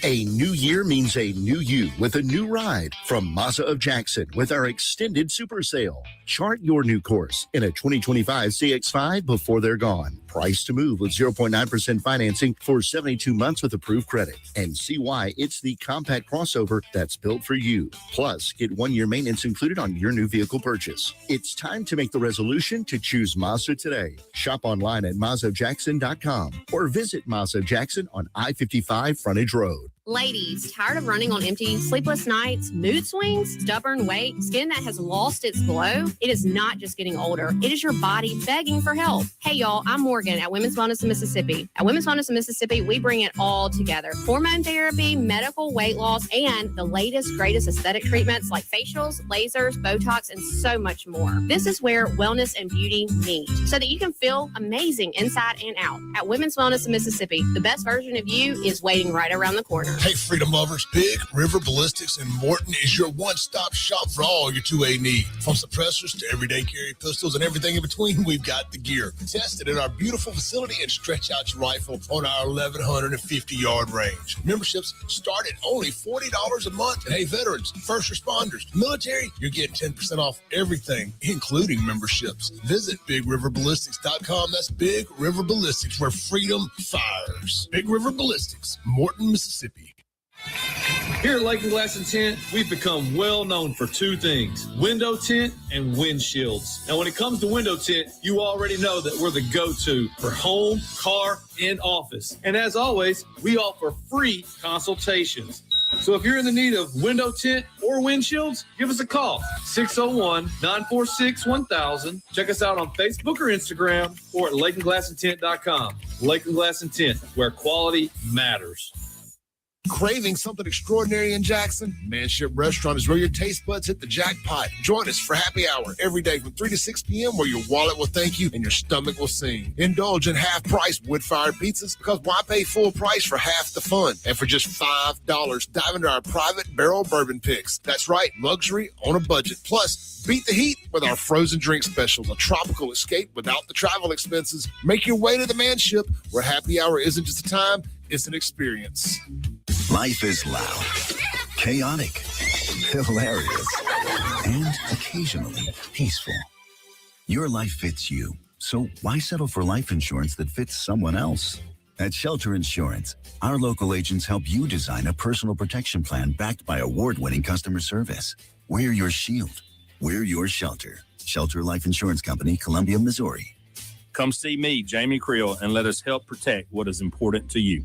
A new year means a new you with a new ride from Mazda of Jackson with our extended super sale. Chart your new course in a 2025 CX-5 before they're gone. Price to move with 0.9% financing for 72 months with approved credit. And see why it's the compact crossover that's built for you. Plus, get 1 year maintenance included on your new vehicle purchase. It's time to make the resolution to choose Mazda today. Shop online at MazdaJackson.com or visit Mazda of Jackson on I-55 Frontage Road. Ladies, tired of running on empty, sleepless nights, mood swings, stubborn weight, skin that has lost its glow? It is not just getting older. It is your body begging for help. Hey, y'all, I'm Morgan at Women's Wellness of Mississippi. At Women's Wellness of Mississippi, we bring it all together. Hormone therapy, medical weight loss, and the latest, greatest aesthetic treatments like facials, lasers, Botox, and so much more. This is where wellness and beauty meet so that you can feel amazing inside and out. At Women's Wellness of Mississippi, the best version of you is waiting right around the corner. Hey, Freedom Lovers, Big River Ballistics in Morton is your one-stop shop for all your 2A needs. From suppressors to everyday carry pistols and everything in between, we've got the gear. Test it in our beautiful facility and stretch out your rifle on our 1,150-yard range. Memberships start at only $40 a month. And hey, veterans, first responders, military, you're getting 10% off everything, including memberships. Visit BigRiverBallistics.com. That's Big River Ballistics, where freedom fires. Big River Ballistics, Morton, Mississippi. Here at Lake and Glass and Tint, we've become well known for two things: window tint and windshields. Now, when it comes to window tint, you already know that we're the go-to for home, car, and office. And as always, we offer free consultations. So if you're in the need of window tint or windshields, give us a call, 601-946-1000. Check us out on Facebook or Instagram or at lakeandglassandtint.com. Lake and Glass and Tint, where quality matters. Craving something extraordinary in Jackson? Manship Restaurant is where your taste buds hit the jackpot. Join us for happy hour every day from 3 to 6 p.m. where your wallet will thank you and your stomach will sing. Indulge in half-price wood-fired pizzas because why pay full price for half the fun? And for just $5, dive into our private barrel bourbon picks. That's right, luxury on a budget. Plus, beat the heat with our frozen drink specials, a tropical escape without the travel expenses. Make your way to the Manship, where happy hour isn't just a time, it's an experience. Life is loud, chaotic, hilarious, and occasionally peaceful. Your life fits you, so why settle for life insurance that fits someone else? At Shelter Insurance, our local agents help you design a personal protection plan backed by award-winning customer service. We're your shield. We're your shelter. Shelter Life Insurance Company, Columbia, Missouri. Come see me, Jamie Creel, and let us help protect what is important to you.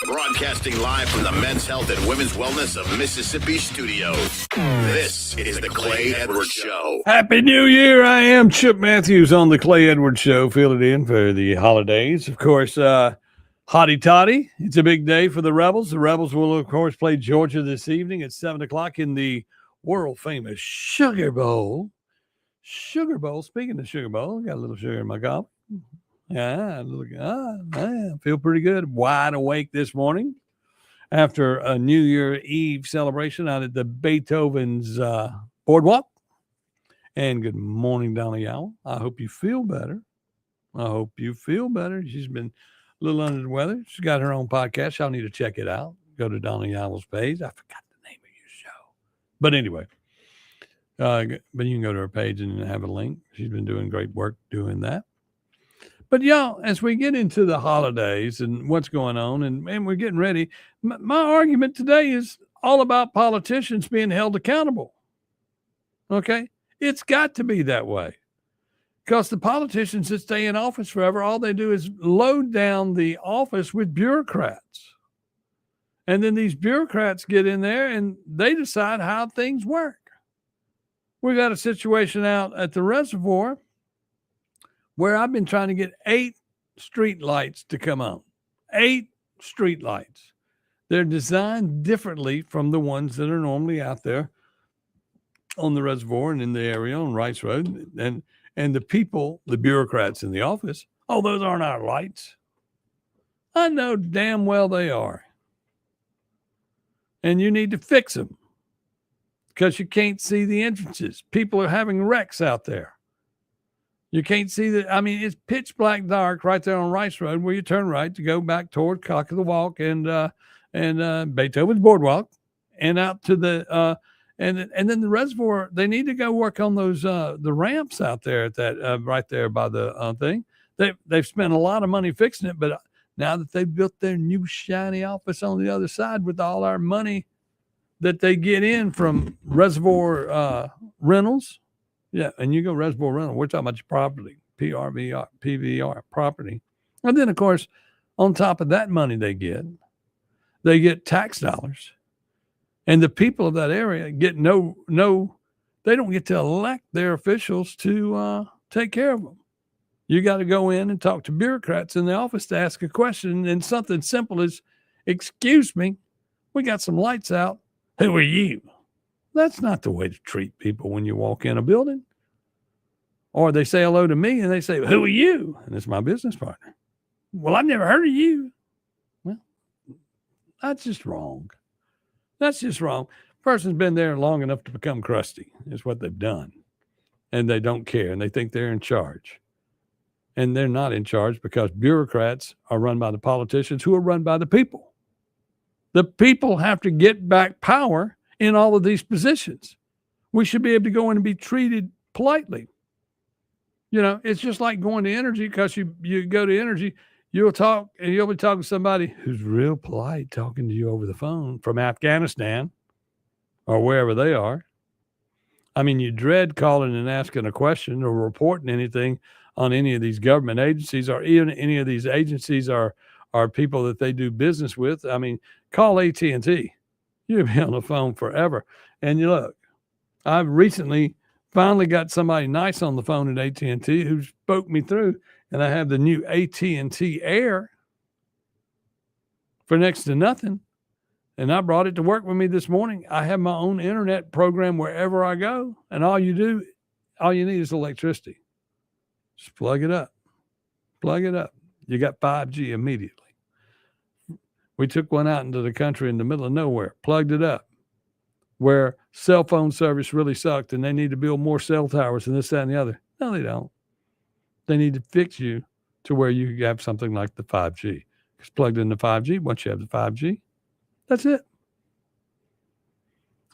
Broadcasting live from the Men's Health and Women's Wellness of Mississippi studios. This is the Clay Edwards Show. Happy New Year. I am Chip Matthews on the Clay Edwards Show. Filling in for the holidays. Of course, hotty toddy. It's a big day for the Rebels. The Rebels will, of course, play Georgia this evening at 7 o'clock in the world-famous Sugar Bowl. Sugar Bowl. Speaking of Sugar Bowl, I got a little sugar in my coffee. Yeah, I feel pretty good. Wide awake this morning after a New Year Eve celebration out at the Beethoven's Boardwalk. And good morning, Donna Yowell. I hope you feel better. She's been a little under the weather. She's got her own podcast. Y'all need to check it out. Go to Donna Yowell's page. I forgot the name of your show. But anyway, but you can go to her page and have a link. She's been doing great work doing that. But y'all, as we get into the holidays and what's going on, and we're getting ready, my argument today is all about politicians being held accountable. Okay? It's got to be that way. Because the politicians that stay in office forever, all they do is load down the office with bureaucrats. And then these bureaucrats get in there and they decide how things work. We've got a situation out at the reservoir where I've been trying to get 8 street lights to come on. 8 street lights. They're designed differently from the ones that are normally out there on the reservoir and in the area on Rice Road. And the people, the bureaucrats in the office, oh, those aren't our lights. I know damn well they are. And you need to fix them because you can't see the entrances. People are having wrecks out there. You can't see it's pitch black dark right there on Rice Road where you turn right to go back toward Cock of the Walk and Beethoven's Boardwalk and out to the and then the reservoir. They need to go work on those the ramps out there at that right there by the thing. They've spent a lot of money fixing it, but now that they've built their new shiny office on the other side with all our money that they get in from reservoir rentals. Yeah, and you go reservoir rental, we're talking about your property, PVR property. And then, of course, on top of that money they get tax dollars. And the people of that area get they don't get to elect their officials to take care of them. You got to go in and talk to bureaucrats in the office to ask a question. And something simple as, excuse me, we got some lights out. Who are you? That's not the way to treat people when you walk in a building. Or they say hello to me and they say, who are you? And it's my business partner. Well, I've never heard of you. Well, that's just wrong. That's just wrong. Person's been there long enough to become crusty is what they've done. And they don't care. And they think they're in charge. And they're not in charge because bureaucrats are run by the politicians who are run by the people. The people have to get back power in all of these positions. We should be able to go in and be treated politely. It's just like going to energy because you go to energy, you'll talk and you'll be talking to somebody who's real polite talking to you over the phone from Afghanistan or wherever they are. I mean, you dread calling and asking a question or reporting anything on any of these government agencies or even any of these agencies are people that they do business with. I mean, call AT&T. You'll be on the phone forever. And you look, I've recently finally got somebody nice on the phone at AT&T who spoke me through, and I have the new AT&T Air for next to nothing. And I brought it to work with me this morning. I have my own internet program wherever I go. And all you need is electricity. Just plug it up. Plug it up. You got 5G immediately. We took one out into the country in the middle of nowhere, plugged it up, where cell phone service really sucked and they need to build more cell towers and this, that, and the other. No, they don't. They need to fix you to where you have something like the 5G. It's plugged into 5G. Once you have the 5G, that's it.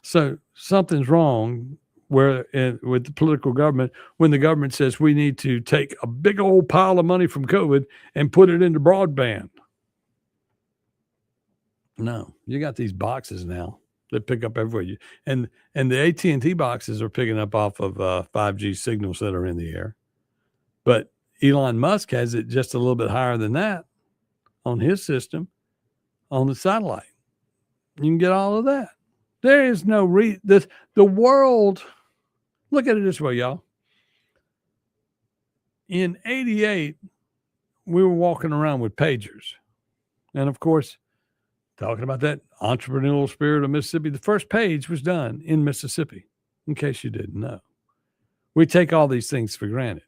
So something's wrong with the political government when the government says we need to take a big old pile of money from COVID and put it into broadband. No, you got these boxes now that pick up everywhere. And the AT&T boxes are picking up off of 5G signals that are in the air. But Elon Musk has it just a little bit higher than that on his system on the satellite. You can get all of that. There is no the world. Look at it this way, y'all. In 88, we were walking around with pagers. And of course, talking about that entrepreneurial spirit of Mississippi, the first page was done in Mississippi, in case you didn't know. We take all these things for granted.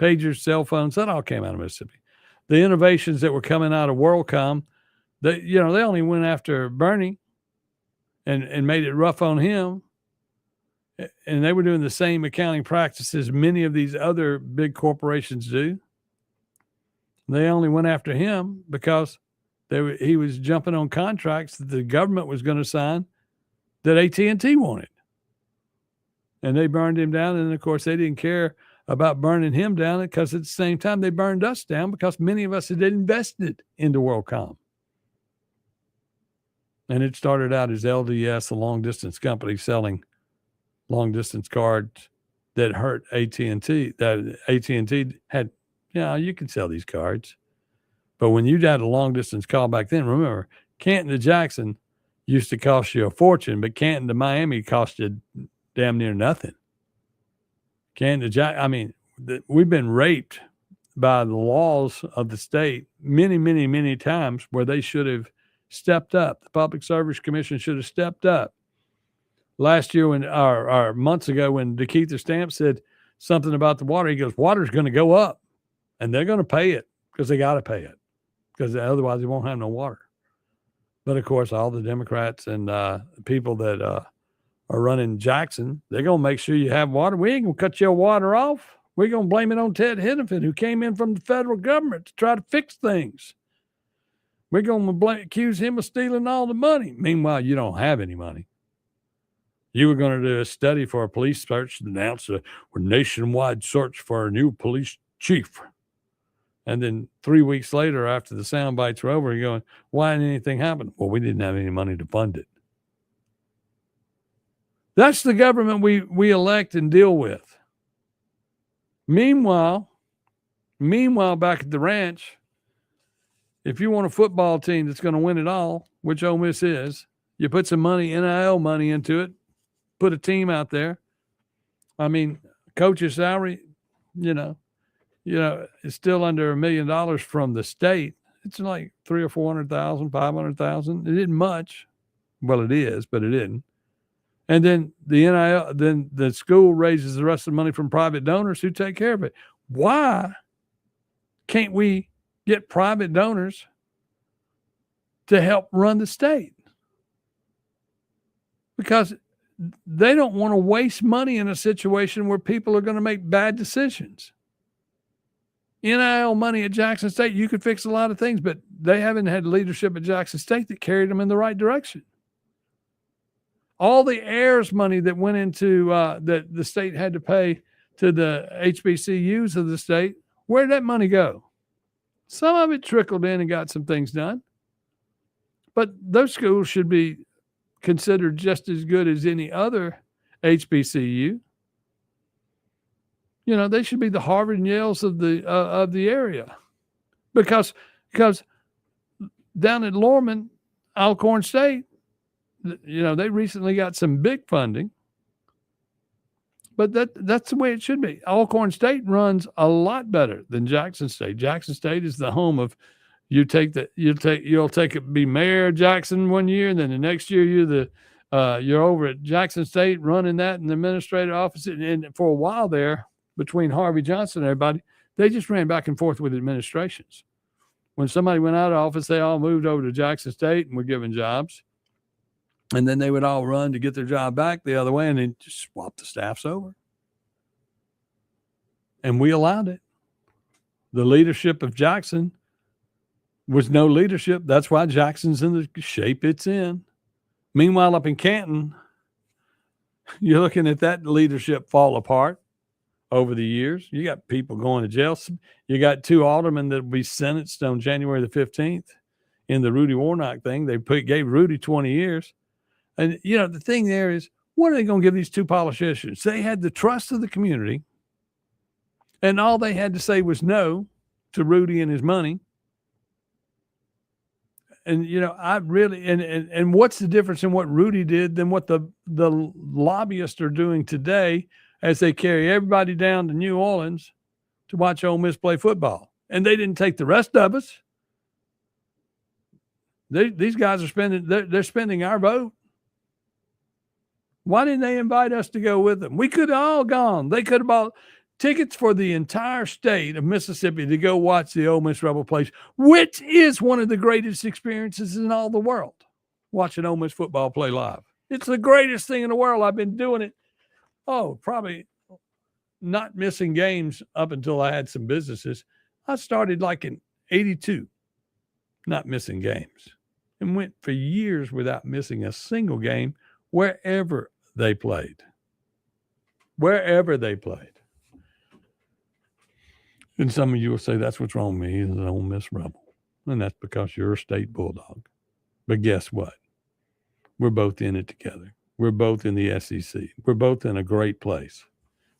Pagers, cell phones, that all came out of Mississippi. The innovations that were coming out of WorldCom, they only went after Bernie and made it rough on him. And they were doing the same accounting practices many of these other big corporations do. They only went after him because he was jumping on contracts that the government was going to sign that AT&T wanted. And they burned him down. And, of course, they didn't care about burning him down, because at the same time they burned us down because many of us had invested into WorldCom. And it started out as LDS, a long-distance company selling long-distance cards that hurt AT&T. That AT&T had, you can sell these cards. But when you had a long-distance call back then, remember, Canton to Jackson used to cost you a fortune, but Canton to Miami cost you damn near nothing. Canton to Jackson, we've been raped by the laws of the state many, many, many times where they should have stepped up. The Public Service Commission should have stepped up. Last year, or months ago, when DeKeitha Stamp said something about the water, he goes, water's going to go up, and they're going to pay it because they got to pay it, because otherwise they won't have no water. But, of course, all the Democrats and people that are running Jackson, they're going to make sure you have water. We ain't going to cut your water off. We're going to blame it on Ted Hennepin, who came in from the federal government to try to fix things. We're going to accuse him of stealing all the money. Meanwhile, you don't have any money. You were going to do a study for a police search to announce a nationwide search for a new police chief. And then 3 weeks later, after the sound bites were over, you're going, why didn't anything happen? Well, we didn't have any money to fund it. That's the government we elect and deal with. Meanwhile, back at the ranch, if you want a football team that's going to win it all, which Ole Miss is, you put some money, NIL money into it, put a team out there. Coach's salary, it's still under $1 million from the state. It's like $300,000 or $400,000, $500,000. It isn't much. Well, it is, but it isn't. And then the NIL, then the school raises the rest of the money from private donors who take care of it. Why can't we get private donors to help run the state? Because they don't want to waste money in a situation where people are going to make bad decisions. NIL money at Jackson State, you could fix a lot of things, but they haven't had leadership at Jackson State that carried them in the right direction. All the heirs money that went into that the state had to pay to the HBCUs of the state, where did that money go? Some of it trickled in and got some things done. But those schools should be considered just as good as any other HBCU. They should be the Harvard and Yales of the area. Because down at Lorman, Alcorn State, they recently got some big funding. But that's the way it should be. Alcorn State runs a lot better than Jackson State. Jackson State is the home of, you'll take it, be mayor of Jackson one year, and then the next year you're over at Jackson State running that in the administrative office. And for a while there, between Harvey Johnson and everybody, they just ran back and forth with administrations. When somebody went out of office, they all moved over to Jackson State and were given jobs. And then they would all run to get their job back the other way, and then just swap the staffs over. And we allowed it. The leadership of Jackson was no leadership. That's why Jackson's in the shape it's in. Meanwhile, up in Canton, you're looking at that leadership fall apart over the years. You got people going to jail. You got 2 aldermen that will be sentenced on January the 15th in the Rudy Warnock thing. They gave Rudy 20 years. And, the thing there is, what are they going to give these 2 politicians? They had the trust of the community, and all they had to say was no to Rudy and his money. And, I really, and what's the difference in what Rudy did than what the lobbyists are doing today as they carry everybody down to New Orleans to watch Ole Miss play football? And they didn't take the rest of us. These guys are they're spending our vote. Why didn't they invite us to go with them? We could have all gone. They could have bought tickets for the entire state of Mississippi to go watch the Ole Miss Rebel play, which is one of the greatest experiences in all the world, watching Ole Miss football play live. It's the greatest thing in the world. I've been doing it, probably not missing games up until I had some businesses. I started like in 82, not missing games, and went for years without missing a single game wherever they played. And some of you will say, that's what's wrong with me. He's an Ole Miss Rebel. And that's because you're a state Bulldog. But guess what? We're both in it together. We're both in the SEC. We're both in a great place.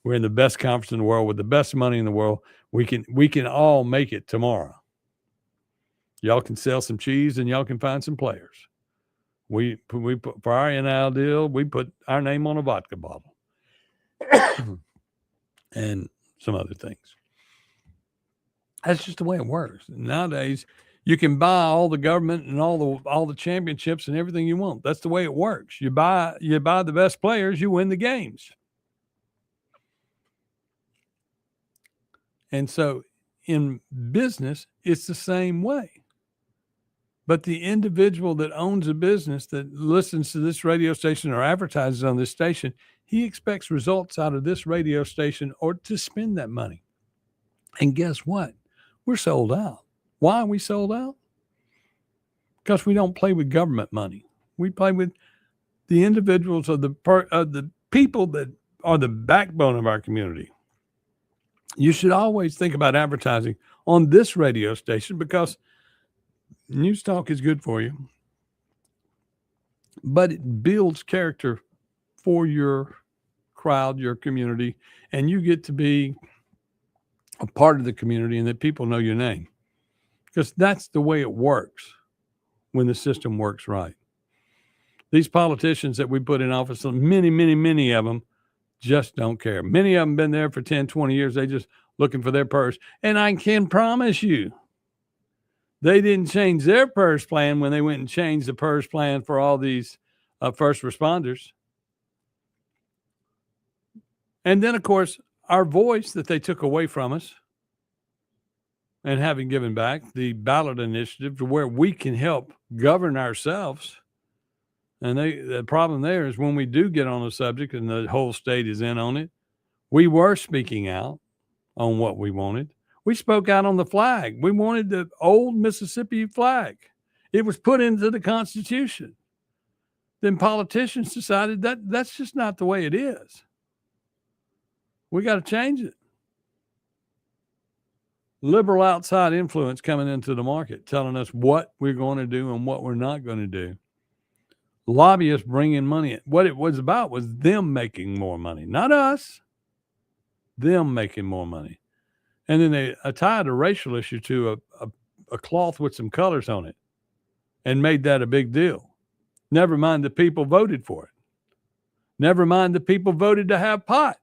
We're in the best conference in the world with the best money in the world. We can all make it tomorrow. Y'all can sell some cheese and y'all can find some players. We put for our NIL deal, we put our name on a vodka bottle and some other things. That's just the way it works. Nowadays, you can buy all the government and all the championships and everything you want. That's the way it works. You buy the best players, you win the games. And so in business, it's the same way. But the individual that owns a business that listens to this radio station or advertises on this station, he expects results out of this radio station or to spend that money. And guess what? We're sold out. Why are we sold out? Because we don't play with government money. We play with the individuals of the people that are the backbone of our community. You should always think about advertising on this radio station because news talk is good for you, but it builds character for your crowd, your community, and you get to be a part of the community and that people know your name because that's the way it works when the system works right. These politicians that we put in office, many of them just don't care. Many of them been there for 10, 20 years. They just looking for their purse. And I can promise you, they didn't change their PERS plan when they went and changed the PERS plan for all these first responders. And then, of course, our voice that they took away from us and having given back, the ballot initiative to where we can help govern ourselves. And the problem there is when we do get on the subject and the whole state is in on it, we were speaking out on what we wanted. We spoke out on the flag. We wanted the old Mississippi flag. It was put into the Constitution. Then politicians decided that that's just not the way it is. We got to change it. Liberal outside influence coming into the market, telling us what we're going to do and what we're not going to do. Lobbyists bringing money in. What it was about was them making more money, not us. Them making more money. And then they tied a racial issue to a cloth with some colors on it and made that a big deal. Never mind the people voted for it. Never mind the people voted to have pot.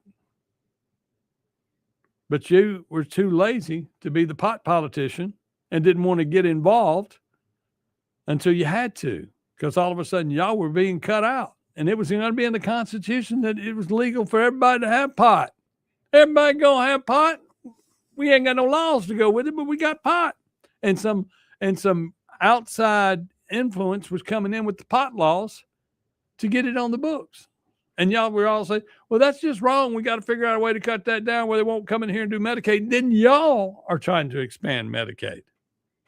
But you were too lazy to be the pot politician and didn't want to get involved until you had to, because all of a sudden y'all were being cut out. And it was going to be in the Constitution that it was legal for everybody to have pot. Everybody going to have pot. We ain't got no laws to go with it, but we got pot. And some outside influence was coming in with the pot laws to get it on the books. And y'all were all saying, well, that's just wrong. We got to figure out a way to cut that down where they won't come in here and do Medicaid. Then y'all are trying to expand Medicaid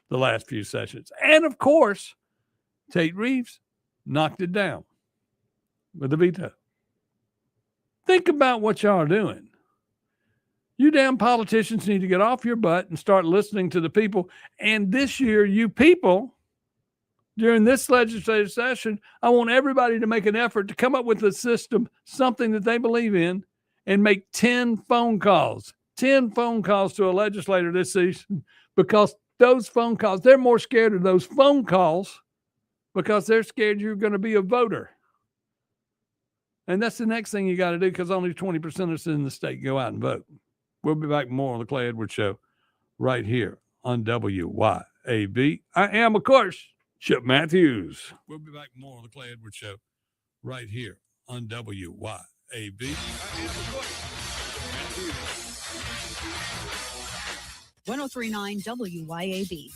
the last few sessions. And of course, Tate Reeves knocked it down with a veto. Think about what y'all are doing. You damn politicians need to get off your butt and start listening to the people. And this year, you people, during this legislative session, I want everybody to make an effort to come up with a system, something that they believe in, and make 10 phone calls to a legislator this season, because those phone calls, they're more scared of those phone calls because they're scared you're going to be a voter. And that's the next thing you got to do, because only 20% of us in the state go out and vote. We'll be back more on the Clay Edwards Show right here on WYAB. I am, of course, Chip Matthews. We'll be back more on the Clay Edwards Show right here on WYAB. I am, of course, 1039 WYAB.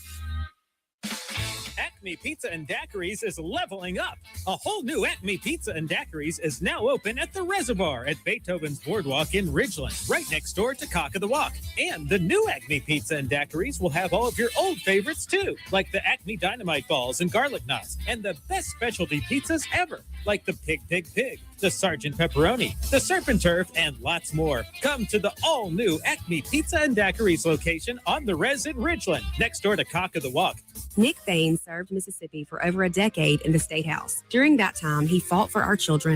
Acme Pizza and Daiquiris is leveling up. A whole new Acme Pizza and Daiquiris is now open at the Reservoir at Beethoven's Boardwalk in Ridgeland, right next door to Cock of the Walk. And the new Acme Pizza and Daiquiris will have all of your old favorites too, like the Acme Dynamite Balls and Garlic Knots, and the best specialty pizzas ever, like the Pig, the Sergeant Pepperoni, the Surf and Turf, and lots more. Come to the all-new Acme Pizza and Daiquiris location on the Res in Ridgeland, next door to Cock of the Walk. Nick Thane served Mississippi for over a decade in the State House. During that time, he fought for our children